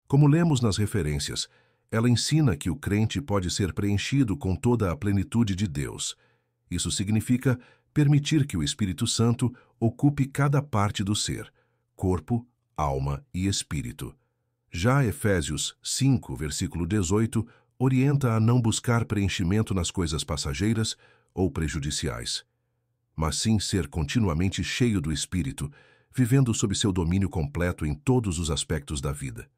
Como lemos nas referências, ela ensina que o crente pode ser preenchido com toda a plenitude de Deus. Isso significa permitir que o Espírito Santo ocupe cada parte do ser, corpo, alma e espírito. Já Efésios 5, versículo 18, orienta a não buscar preenchimento nas coisas passageiras ou prejudiciais, mas sim ser continuamente cheio do Espírito, vivendo sob seu domínio completo em todos os aspectos da vida.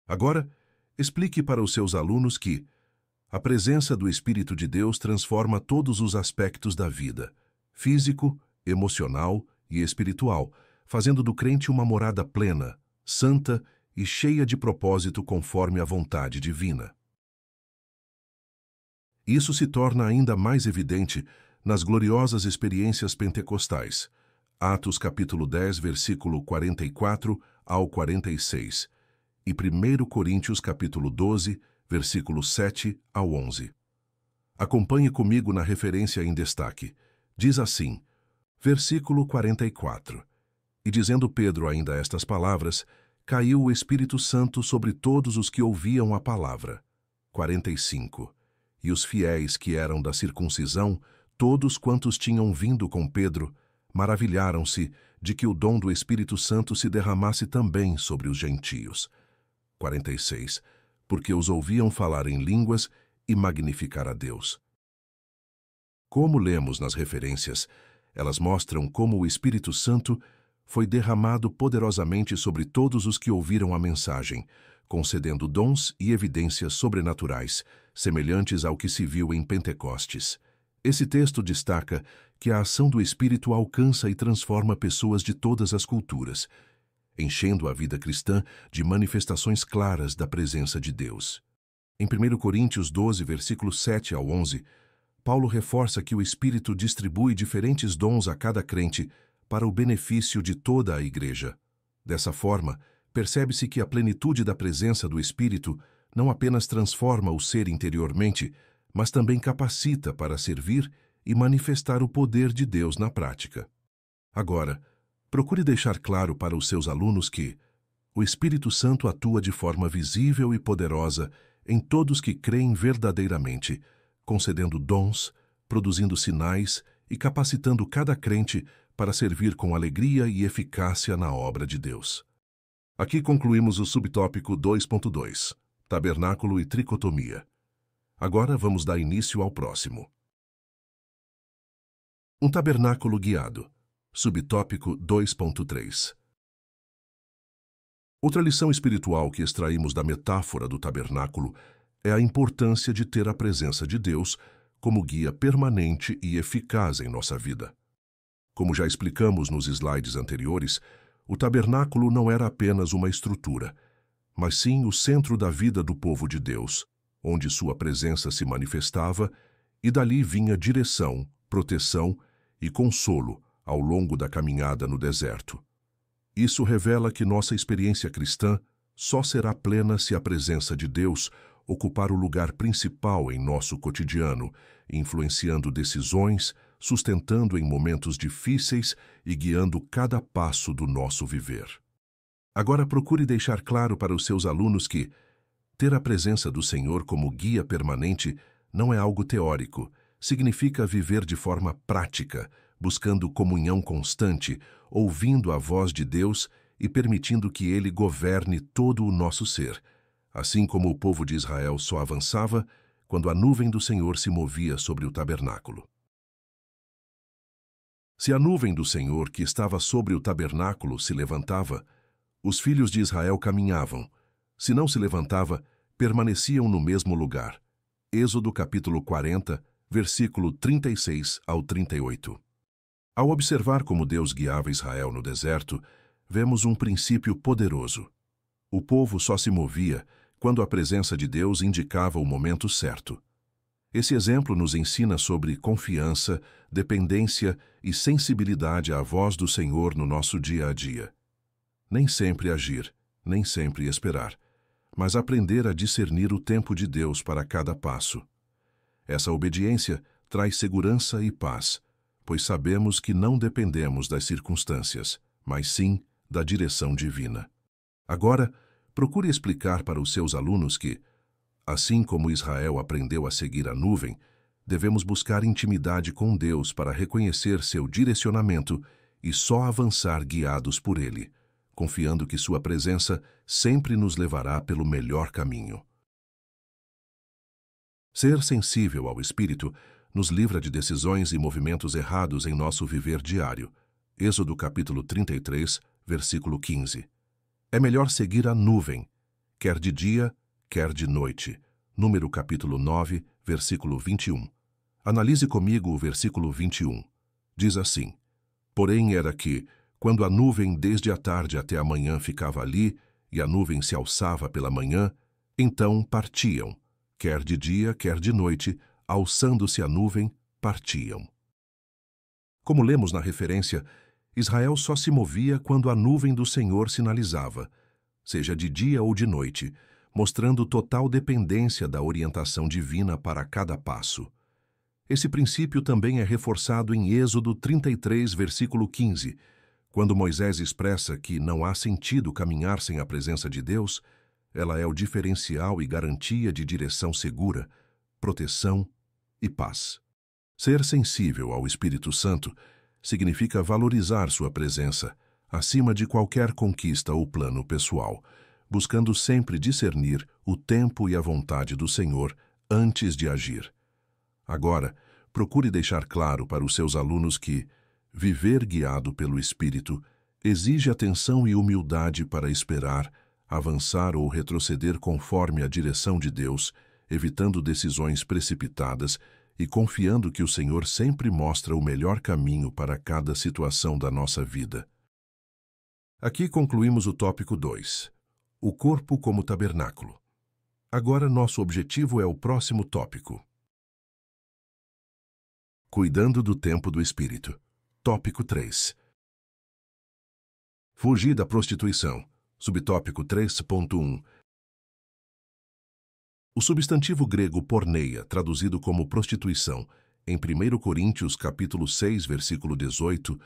Agora, explique para os seus alunos que a presença do Espírito de Deus transforma todos os aspectos da vida, físico, emocional e espiritual, fazendo do crente uma morada plena, santa e cheia de propósito conforme a vontade divina. Isso se torna ainda mais evidente nas gloriosas experiências pentecostais. Atos capítulo 10, versículo 44 ao 46, e 1 Coríntios capítulo 12, versículo 7 ao 11. Acompanhe comigo na referência em destaque. Diz assim, versículo 44. E dizendo Pedro ainda estas palavras, caiu o Espírito Santo sobre todos os que ouviam a palavra. 45. E os fiéis que eram da circuncisão, todos quantos tinham vindo com Pedro, maravilharam-se de que o dom do Espírito Santo se derramasse também sobre os gentios. 46. Porque os ouviam falar em línguas e magnificar a Deus. Como lemos nas referências, elas mostram como o Espírito Santo foi derramado poderosamente sobre todos os que ouviram a mensagem, concedendo dons e evidências sobrenaturais, semelhantes ao que se viu em Pentecostes. Esse texto destaca que a ação do Espírito alcança e transforma pessoas de todas as culturas, enchendo a vida cristã de manifestações claras da presença de Deus. Em 1 Coríntios 12, versículos 7 ao 11, Paulo reforça que o Espírito distribui diferentes dons a cada crente para o benefício de toda a Igreja. Dessa forma, percebe-se que a plenitude da presença do Espírito não apenas transforma o ser interiormente, mas também capacita para servir e manifestar o poder de Deus na prática. Agora, procure deixar claro para os seus alunos que o Espírito Santo atua de forma visível e poderosa em todos que creem verdadeiramente, concedendo dons, produzindo sinais e capacitando cada crente para servir com alegria e eficácia na obra de Deus. Aqui concluímos o subtópico 2.2, Tabernáculo e Tricotomia. Agora vamos dar início ao próximo. Um tabernáculo guiado. Subtópico 2.3. Outra lição espiritual que extraímos da metáfora do tabernáculo é a importância de ter a presença de Deus como guia permanente e eficaz em nossa vida. Como já explicamos nos slides anteriores, o tabernáculo não era apenas uma estrutura, mas sim o centro da vida do povo de Deus, onde sua presença se manifestava e dali vinha direção, proteção e consolo ao longo da caminhada no deserto. Isso revela que nossa experiência cristã só será plena se a presença de Deus ocupar o lugar principal em nosso cotidiano, influenciando decisões, sustentando em momentos difíceis e guiando cada passo do nosso viver. Agora procure deixar claro para os seus alunos que ter a presença do Senhor como guia permanente não é algo teórico, significa viver de forma prática, buscando comunhão constante, ouvindo a voz de Deus e permitindo que Ele governe todo o nosso ser, assim como o povo de Israel só avançava quando a nuvem do Senhor se movia sobre o tabernáculo. Se a nuvem do Senhor que estava sobre o tabernáculo se levantava, os filhos de Israel caminhavam. Se não se levantava, permaneciam no mesmo lugar. Êxodo capítulo 40, versículo 36 ao 38. Ao observar como Deus guiava Israel no deserto, vemos um princípio poderoso. O povo só se movia quando a presença de Deus indicava o momento certo. Esse exemplo nos ensina sobre confiança, dependência e sensibilidade à voz do Senhor no nosso dia a dia. Nem sempre agir, nem sempre esperar, mas aprender a discernir o tempo de Deus para cada passo. Essa obediência traz segurança e paz, pois sabemos que não dependemos das circunstâncias, mas sim da direção divina. Agora, procure explicar para os seus alunos que, assim como Israel aprendeu a seguir a nuvem, devemos buscar intimidade com Deus para reconhecer seu direcionamento e só avançar guiados por Ele, confiando que sua presença sempre nos levará pelo melhor caminho. Ser sensível ao Espírito nos livra de decisões e movimentos errados em nosso viver diário. Êxodo capítulo 33, versículo 15. É melhor seguir a nuvem, quer de dia, quer de noite. Número capítulo 9, versículo 21. Analise comigo o versículo 21. Diz assim: Porém era que, quando a nuvem desde a tarde até a manhã ficava ali, e a nuvem se alçava pela manhã, então partiam, quer de dia, quer de noite, alçando-se a nuvem, partiam. Como lemos na referência, Israel só se movia quando a nuvem do Senhor sinalizava, seja de dia ou de noite, mostrando total dependência da orientação divina para cada passo. Esse princípio também é reforçado em Êxodo 33, versículo 15, quando Moisés expressa que não há sentido caminhar sem a presença de Deus. Ela é o diferencial e garantia de direção segura, proteção e paz. Ser sensível ao Espírito Santo significa valorizar sua presença acima de qualquer conquista ou plano pessoal, buscando sempre discernir o tempo e a vontade do Senhor antes de agir. Agora, procure deixar claro para os seus alunos que viver guiado pelo Espírito exige atenção e humildade para esperar, avançar ou retroceder conforme a direção de Deus, evitando decisões precipitadas e confiando que o Senhor sempre mostra o melhor caminho para cada situação da nossa vida. Aqui concluímos o tópico 2, o corpo como tabernáculo. Agora nosso objetivo é o próximo tópico. Cuidando do tempo do Espírito. Tópico 3. Fugir da prostituição. Subtópico 3.1. O substantivo grego porneia, traduzido como prostituição, em 1 Coríntios capítulo 6, versículo 18,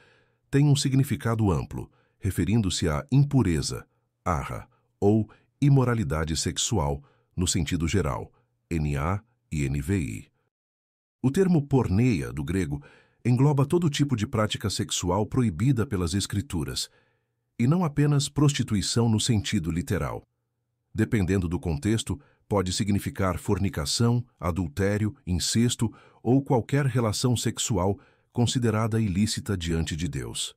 tem um significado amplo, referindo-se à impureza, arra, ou imoralidade sexual, no sentido geral, NA e NVI. O termo porneia, do grego, engloba todo tipo de prática sexual proibida pelas Escrituras, e não apenas prostituição no sentido literal. Dependendo do contexto, pode significar fornicação, adultério, incesto ou qualquer relação sexual considerada ilícita diante de Deus.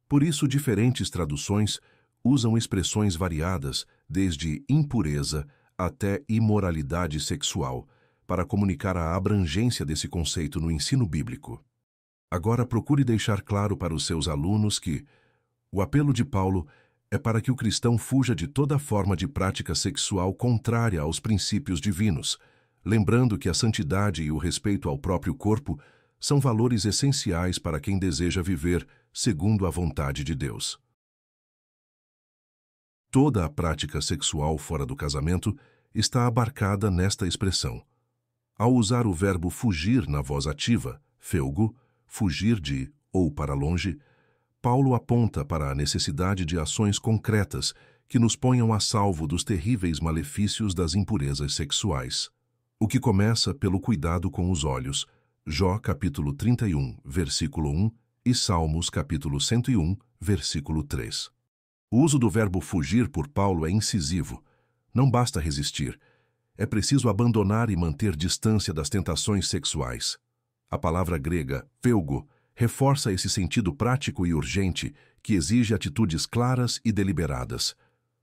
Por isso, diferentes traduções usam expressões variadas, desde impureza até imoralidade sexual, para comunicar a abrangência desse conceito no ensino bíblico. Agora procure deixar claro para os seus alunos que o apelo de Paulo é para que o cristão fuja de toda forma de prática sexual contrária aos princípios divinos, lembrando que a santidade e o respeito ao próprio corpo são valores essenciais para quem deseja viver segundo a vontade de Deus. Toda a prática sexual fora do casamento está abarcada nesta expressão. Ao usar o verbo fugir na voz ativa, feugo, fugir de ou para longe, Paulo aponta para a necessidade de ações concretas que nos ponham a salvo dos terríveis malefícios das impurezas sexuais. O que começa pelo cuidado com os olhos, Jó capítulo 31, versículo 1 e Salmos capítulo 101, versículo 3. O uso do verbo fugir por Paulo é incisivo. Não basta resistir. É preciso abandonar e manter distância das tentações sexuais. A palavra grega, feugo, reforça esse sentido prático e urgente que exige atitudes claras e deliberadas.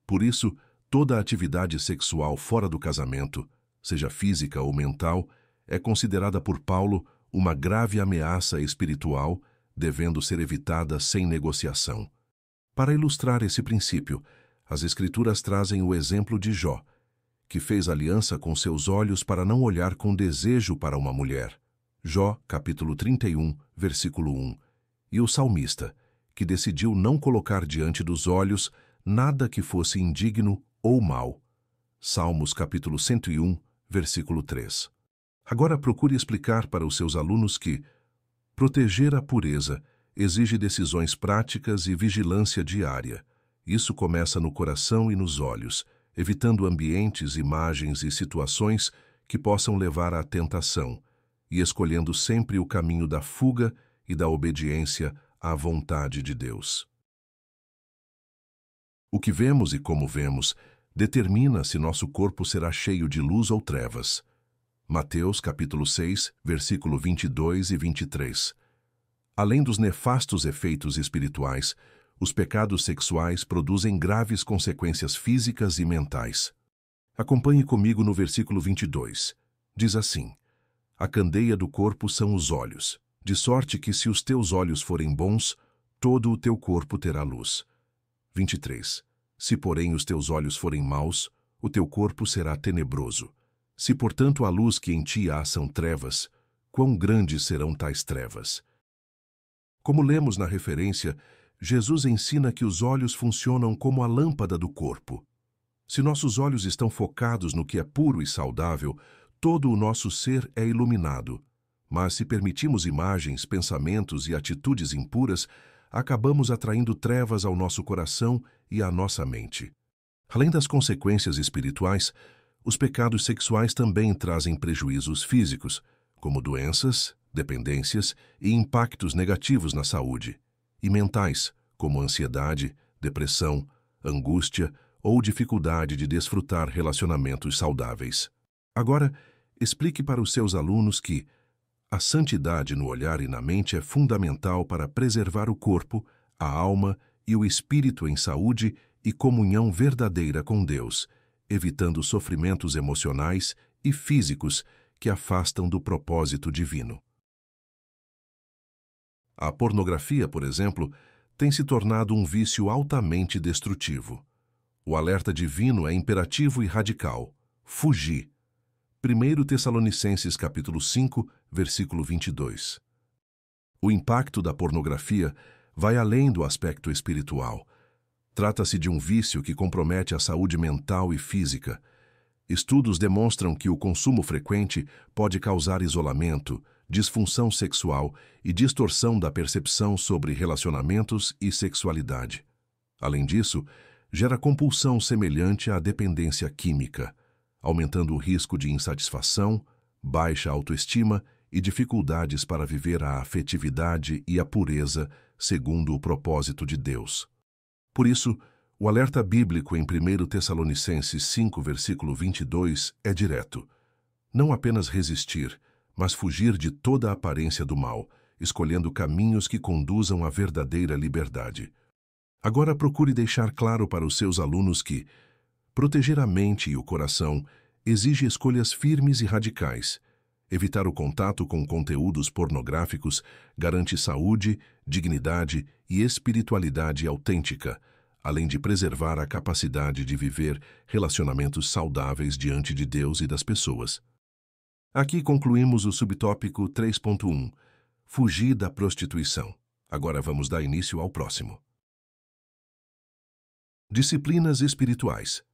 Por isso, toda atividade sexual fora do casamento, seja física ou mental, é considerada por Paulo uma grave ameaça espiritual, devendo ser evitada sem negociação. Para ilustrar esse princípio, as Escrituras trazem o exemplo de Jó, que fez aliança com seus olhos para não olhar com desejo para uma mulher. Jó, capítulo 31, versículo 1. E o salmista, que decidiu não colocar diante dos olhos nada que fosse indigno ou mau. Salmos, capítulo 101, versículo 3. Agora procure explicar para os seus alunos que proteger a pureza exige decisões práticas e vigilância diária. Isso começa no coração e nos olhos, evitando ambientes, imagens e situações que possam levar à tentação, e escolhendo sempre o caminho da fuga e da obediência à vontade de Deus. O que vemos e como vemos determina se nosso corpo será cheio de luz ou trevas. Mateus capítulo 6, versículo 22 e 23. Além dos nefastos efeitos espirituais, os pecados sexuais produzem graves consequências físicas e mentais. Acompanhe comigo no versículo 22. Diz assim: a candeia do corpo são os olhos, de sorte que se os teus olhos forem bons, todo o teu corpo terá luz. 23. Se, porém, os teus olhos forem maus, o teu corpo será tenebroso. Se, portanto, a luz que em ti há são trevas, quão grandes serão tais trevas? Como lemos na referência, Jesus ensina que os olhos funcionam como a lâmpada do corpo. Se nossos olhos estão focados no que é puro e saudável, todo o nosso ser é iluminado. Mas se permitimos imagens, pensamentos e atitudes impuras, acabamos atraindo trevas ao nosso coração e à nossa mente. Além das consequências espirituais, os pecados sexuais também trazem prejuízos físicos, como doenças, dependências e impactos negativos na saúde, e mentais, como ansiedade, depressão, angústia ou dificuldade de desfrutar relacionamentos saudáveis. Agora, explique para os seus alunos que a santidade no olhar e na mente é fundamental para preservar o corpo, a alma e o espírito em saúde e comunhão verdadeira com Deus, evitando sofrimentos emocionais e físicos que afastam do propósito divino. A pornografia, por exemplo, tem se tornado um vício altamente destrutivo. O alerta divino é imperativo e radical: fugir. 1 Tessalonicenses capítulo 5, versículo 22. O impacto da pornografia vai além do aspecto espiritual. Trata-se de um vício que compromete a saúde mental e física. Estudos demonstram que o consumo frequente pode causar isolamento, disfunção sexual e distorção da percepção sobre relacionamentos e sexualidade. Além disso, gera compulsão semelhante à dependência química, aumentando o risco de insatisfação, baixa autoestima e dificuldades para viver a afetividade e a pureza segundo o propósito de Deus. Por isso, o alerta bíblico em 1 Tessalonicenses 5, versículo 22 é direto. Não apenas resistir, mas fugir de toda a aparência do mal, escolhendo caminhos que conduzam à verdadeira liberdade. Agora procure deixar claro para os seus alunos que proteger a mente e o coração exige escolhas firmes e radicais. Evitar o contato com conteúdos pornográficos garante saúde, dignidade e espiritualidade autêntica, além de preservar a capacidade de viver relacionamentos saudáveis diante de Deus e das pessoas. Aqui concluímos o subtópico 3.1, Fugir da prostituição. Agora vamos dar início ao próximo. Disciplinas espirituais.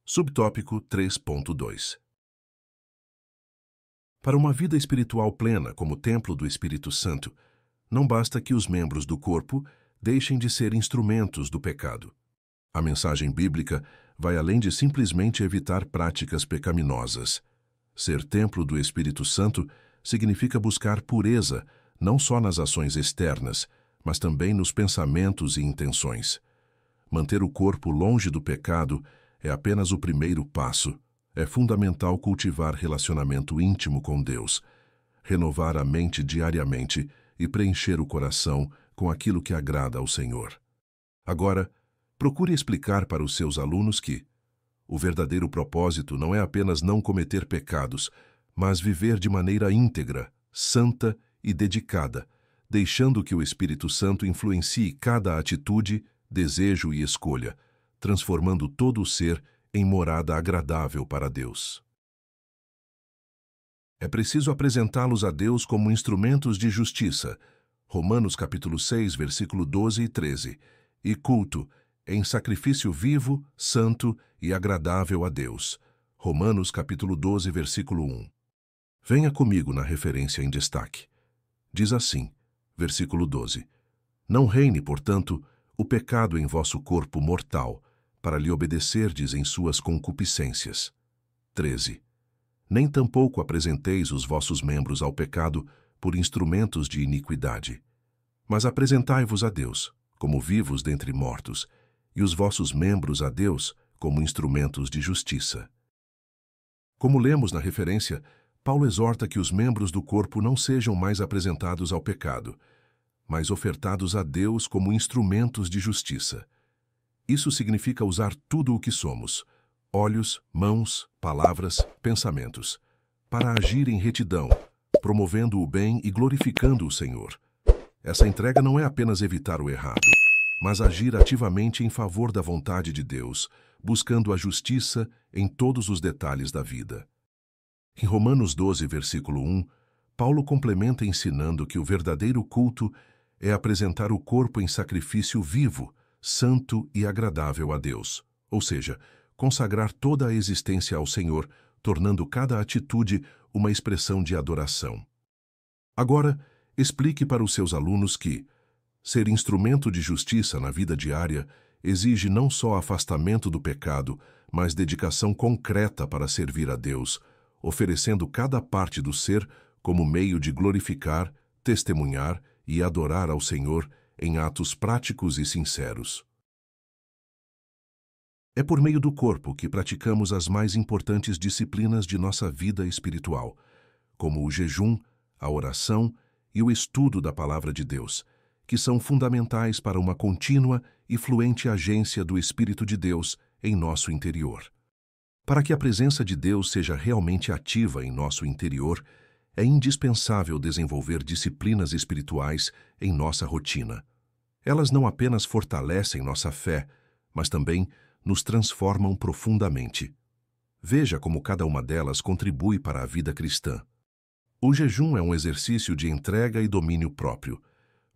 Subtópico 3.2. Para uma vida espiritual plena como templo do Espírito Santo, não basta que os membros do corpo deixem de ser instrumentos do pecado. A mensagem bíblica vai além de simplesmente evitar práticas pecaminosas. Ser templo do Espírito Santo significa buscar pureza, não só nas ações externas, mas também nos pensamentos e intenções. Manter o corpo longe do pecado é apenas o primeiro passo. É fundamental cultivar relacionamento íntimo com Deus, renovar a mente diariamente e preencher o coração com aquilo que agrada ao Senhor. Agora, procure explicar para os seus alunos que o verdadeiro propósito não é apenas não cometer pecados, mas viver de maneira íntegra, santa e dedicada, deixando que o Espírito Santo influencie cada atitude, desejo e escolha, transformando todo o ser em morada agradável para Deus. É preciso apresentá-los a Deus como instrumentos de justiça, Romanos capítulo 6, versículo 12 e 13, e culto, em sacrifício vivo, santo e agradável a Deus, Romanos capítulo 12, versículo 1. Venha comigo na referência em destaque. Diz assim, versículo 12, Não reine, portanto, o pecado em vosso corpo mortal, para lhe obedecerdes em suas concupiscências. 13. Nem tampouco apresenteis os vossos membros ao pecado por instrumentos de iniquidade, mas apresentai-vos a Deus, como vivos dentre mortos, e os vossos membros a Deus como instrumentos de justiça. Como lemos na referência, Paulo exorta que os membros do corpo não sejam mais apresentados ao pecado, mas ofertados a Deus como instrumentos de justiça. Isso significa usar tudo o que somos, olhos, mãos, palavras, pensamentos, para agir em retidão, promovendo o bem e glorificando o Senhor. Essa entrega não é apenas evitar o errado, mas agir ativamente em favor da vontade de Deus, buscando a justiça em todos os detalhes da vida. Em Romanos 12, versículo 1, Paulo complementa ensinando que o verdadeiro culto é apresentar o corpo em sacrifício vivo, santo e agradável a Deus, ou seja, consagrar toda a existência ao Senhor, tornando cada atitude uma expressão de adoração. Agora, explique para os seus alunos que ser instrumento de justiça na vida diária exige não só afastamento do pecado, mas dedicação concreta para servir a Deus, oferecendo cada parte do ser como meio de glorificar, testemunhar e adorar ao Senhor em atos práticos e sinceros. É por meio do corpo que praticamos as mais importantes disciplinas de nossa vida espiritual, como o jejum, a oração e o estudo da Palavra de Deus, que são fundamentais para uma contínua e fluente agência do Espírito de Deus em nosso interior. Para que a presença de Deus seja realmente ativa em nosso interior, é indispensável desenvolver disciplinas espirituais em nossa rotina. Elas não apenas fortalecem nossa fé, mas também nos transformam profundamente. Veja como cada uma delas contribui para a vida cristã. O jejum é um exercício de entrega e domínio próprio.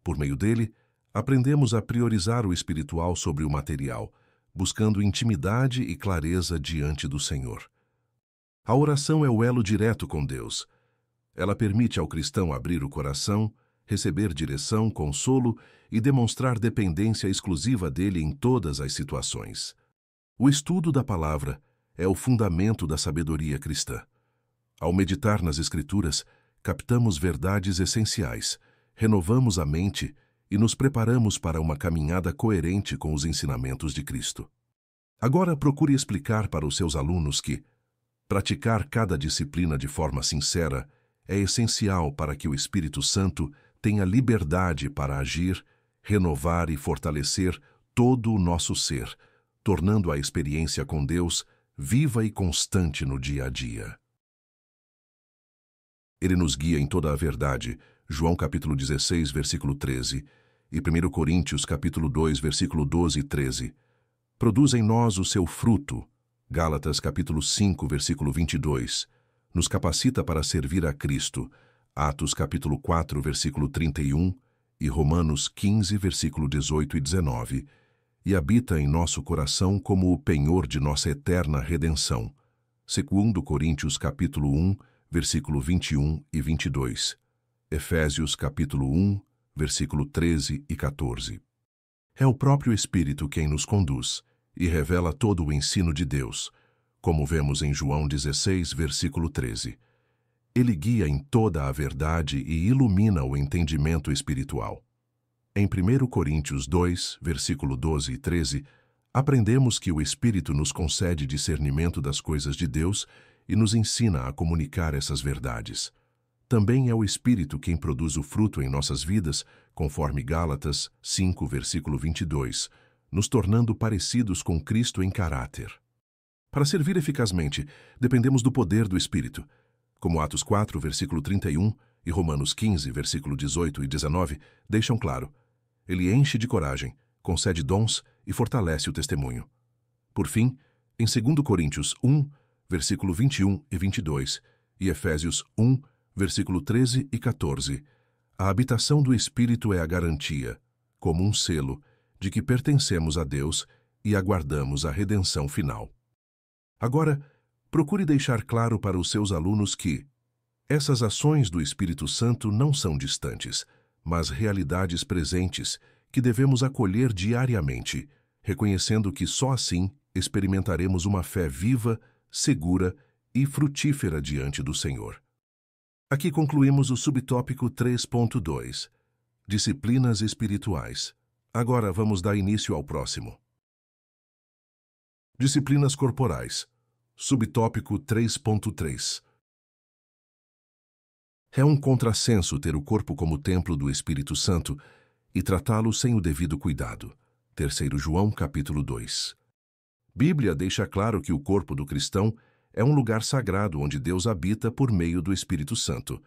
Por meio dele, aprendemos a priorizar o espiritual sobre o material, buscando intimidade e clareza diante do Senhor. A oração é o elo direto com Deus. Ela permite ao cristão abrir o coração, receber direção, consolo e demonstrar dependência exclusiva dele em todas as situações. O estudo da palavra é o fundamento da sabedoria cristã. Ao meditar nas Escrituras, captamos verdades essenciais, renovamos a mente e nos preparamos para uma caminhada coerente com os ensinamentos de Cristo. Agora procure explicar para os seus alunos que praticar cada disciplina de forma sincera é essencial para que o Espírito Santo tenha liberdade para agir, renovar e fortalecer todo o nosso ser, tornando a experiência com Deus viva e constante no dia a dia. Ele nos guia em toda a verdade, João capítulo 16, versículo 13, e 1 Coríntios capítulo 2, versículo 12 e 13. Produz em nós o seu fruto, Gálatas capítulo 5, versículo 22. Nos capacita para servir a Cristo, Atos capítulo 4, versículo 31, e Romanos 15, versículo 18 e 19. E habita em nosso coração como o penhor de nossa eterna redenção, 2 Coríntios capítulo 1, versículo 21 e 22. Efésios capítulo 1, versículo 13 e 14. É o próprio Espírito quem nos conduz e revela todo o ensino de Deus, como vemos em João 16, versículo 13. Ele guia em toda a verdade e ilumina o entendimento espiritual. Em 1 Coríntios 2, versículo 12 e 13, aprendemos que o Espírito nos concede discernimento das coisas de Deus e nos ensina a comunicar essas verdades. Também é o Espírito quem produz o fruto em nossas vidas, conforme Gálatas 5, versículo 22, nos tornando parecidos com Cristo em caráter. Para servir eficazmente, dependemos do poder do Espírito. Como Atos 4, versículo 31 e Romanos 15, versículo 18 e 19, deixam claro. Ele enche de coragem, concede dons e fortalece o testemunho. Por fim, em 2 Coríntios 1, versículo 21 e 22, e Efésios 1, versículo 13 e 14, a habitação do Espírito é a garantia, como um selo, de que pertencemos a Deus e aguardamos a redenção final. Agora, procure deixar claro para os seus alunos que essas ações do Espírito Santo não são distantes, mas realidades presentes que devemos acolher diariamente, reconhecendo que só assim experimentaremos uma fé viva, segura e frutífera diante do Senhor. Aqui concluímos o subtópico 3.2, Disciplinas espirituais. Agora vamos dar início ao próximo. Disciplinas corporais. Subtópico 3.3. É um contrassenso ter o corpo como templo do Espírito Santo e tratá-lo sem o devido cuidado. 3 João capítulo 2. Bíblia deixa claro que o corpo do cristão é um lugar sagrado onde Deus habita por meio do Espírito Santo.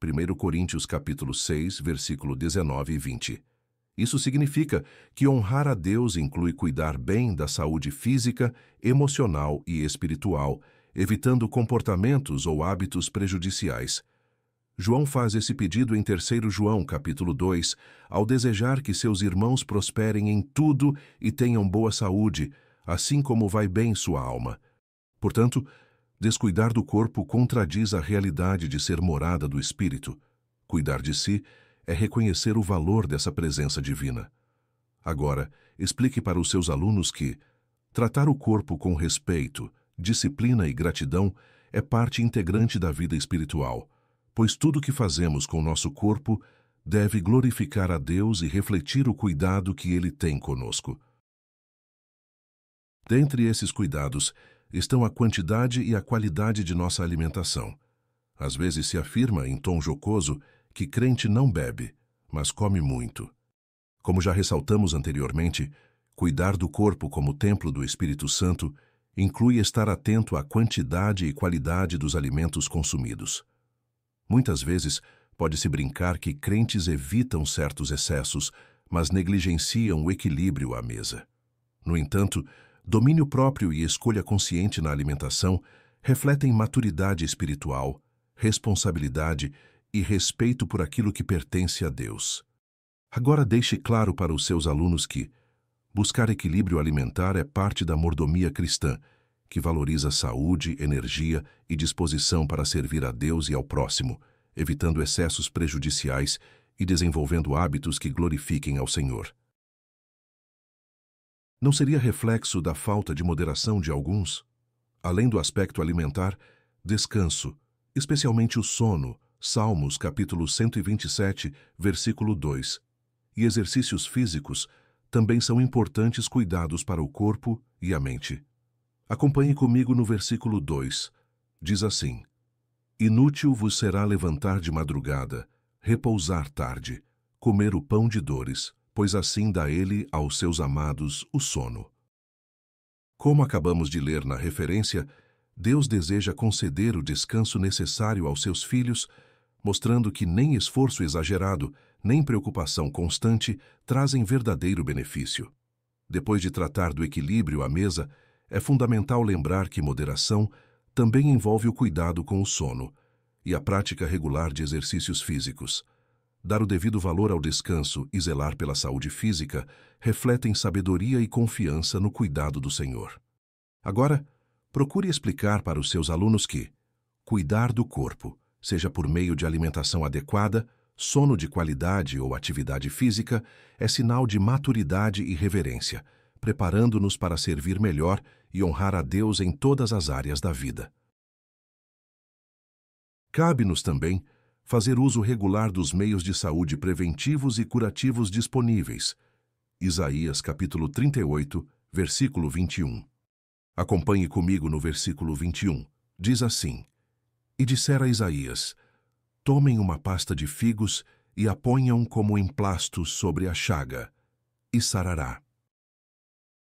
1 Coríntios capítulo 6, versículo 19 e 20. Isso significa que honrar a Deus inclui cuidar bem da saúde física, emocional e espiritual, evitando comportamentos ou hábitos prejudiciais. João faz esse pedido em 3 João capítulo 2, ao desejar que seus irmãos prosperem em tudo e tenham boa saúde, assim como vai bem sua alma. Portanto, descuidar do corpo contradiz a realidade de ser morada do Espírito. Cuidar de si é reconhecer o valor dessa presença divina. Agora, explique para os seus alunos que tratar o corpo com respeito, disciplina e gratidão é parte integrante da vida espiritual, pois tudo o que fazemos com nosso corpo deve glorificar a Deus e refletir o cuidado que Ele tem conosco. Dentre esses cuidados estão a quantidade e a qualidade de nossa alimentação. Às vezes se afirma, em tom jocoso, que crente não bebe, mas come muito. Como já ressaltamos anteriormente, cuidar do corpo como templo do Espírito Santo inclui estar atento à quantidade e qualidade dos alimentos consumidos. Muitas vezes, pode-se brincar que crentes evitam certos excessos, mas negligenciam o equilíbrio à mesa. No entanto, domínio próprio e escolha consciente na alimentação refletem maturidade espiritual, responsabilidade e respeito por aquilo que pertence a Deus. Agora deixe claro para os seus alunos que buscar equilíbrio alimentar é parte da mordomia cristã, que valoriza saúde, energia e disposição para servir a Deus e ao próximo, evitando excessos prejudiciais e desenvolvendo hábitos que glorifiquem ao Senhor. Não seria reflexo da falta de moderação de alguns? Além do aspecto alimentar, descanso, especialmente o sono, Salmos capítulo 127, versículo 2, e exercícios físicos também são importantes cuidados para o corpo e a mente. Acompanhe comigo no versículo 2. Diz assim: Inútil vos será levantar de madrugada, repousar tarde, comer o pão de dores, pois assim dá ele aos seus amados o sono. Como acabamos de ler na referência, Deus deseja conceder o descanso necessário aos seus filhos, mostrando que nem esforço exagerado, nem preocupação constante trazem verdadeiro benefício. Depois de tratar do equilíbrio à mesa, é fundamental lembrar que moderação também envolve o cuidado com o sono e a prática regular de exercícios físicos. Dar o devido valor ao descanso e zelar pela saúde física refletem sabedoria e confiança no cuidado do Senhor. Agora, procure explicar para os seus alunos que cuidar do corpo, seja por meio de alimentação adequada, sono de qualidade ou atividade física, é sinal de maturidade e reverência, preparando-nos para servir melhor e honrar a Deus em todas as áreas da vida. Cabe-nos também fazer uso regular dos meios de saúde preventivos e curativos disponíveis. Isaías capítulo 38, versículo 21. Acompanhe comigo no versículo 21. Diz assim: E dissera Isaías: Tomem uma pasta de figos e a ponham como emplasto sobre a chaga, e sarará.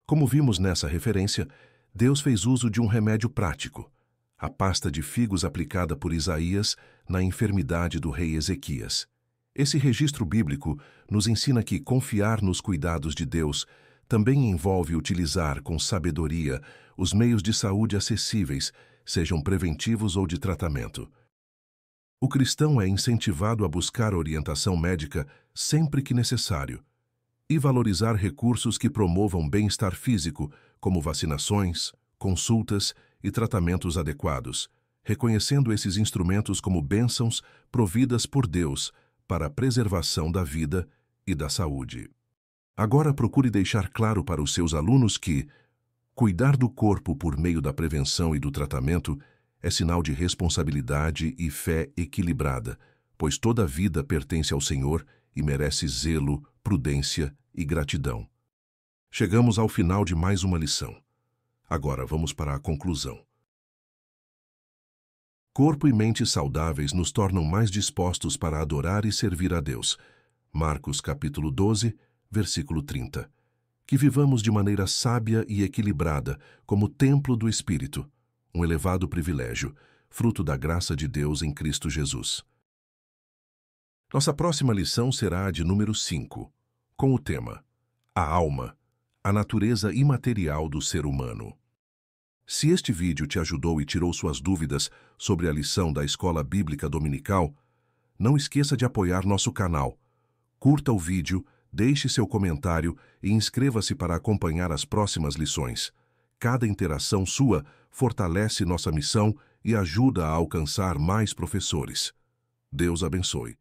Como vimos nessa referência, Deus fez uso de um remédio prático, a pasta de figos aplicada por Isaías na enfermidade do rei Ezequias. Esse registro bíblico nos ensina que confiar nos cuidados de Deus também envolve utilizar com sabedoria os meios de saúde acessíveis, sejam preventivos ou de tratamento. O cristão é incentivado a buscar orientação médica sempre que necessário e valorizar recursos que promovam bem-estar físico, como vacinações, consultas e tratamentos adequados, reconhecendo esses instrumentos como bênçãos providas por Deus para a preservação da vida e da saúde. Agora procure deixar claro para os seus alunos que cuidar do corpo por meio da prevenção e do tratamento é sinal de responsabilidade e fé equilibrada, pois toda vida pertence ao Senhor e merece zelo, prudência e gratidão. Chegamos ao final de mais uma lição. Agora vamos para a conclusão. Corpo e mente saudáveis nos tornam mais dispostos para adorar e servir a Deus. Marcos capítulo 12, versículo 30. Que vivamos de maneira sábia e equilibrada, como templo do Espírito, um elevado privilégio, fruto da graça de Deus em Cristo Jesus. Nossa próxima lição será a de número 5, com o tema A Alma, a natureza imaterial do ser humano. Se este vídeo te ajudou e tirou suas dúvidas sobre a lição da Escola Bíblica Dominical, não esqueça de apoiar nosso canal. Curta o vídeo, deixe seu comentário e inscreva-se para acompanhar as próximas lições. Cada interação sua fortalece nossa missão e ajuda a alcançar mais professores. Deus abençoe.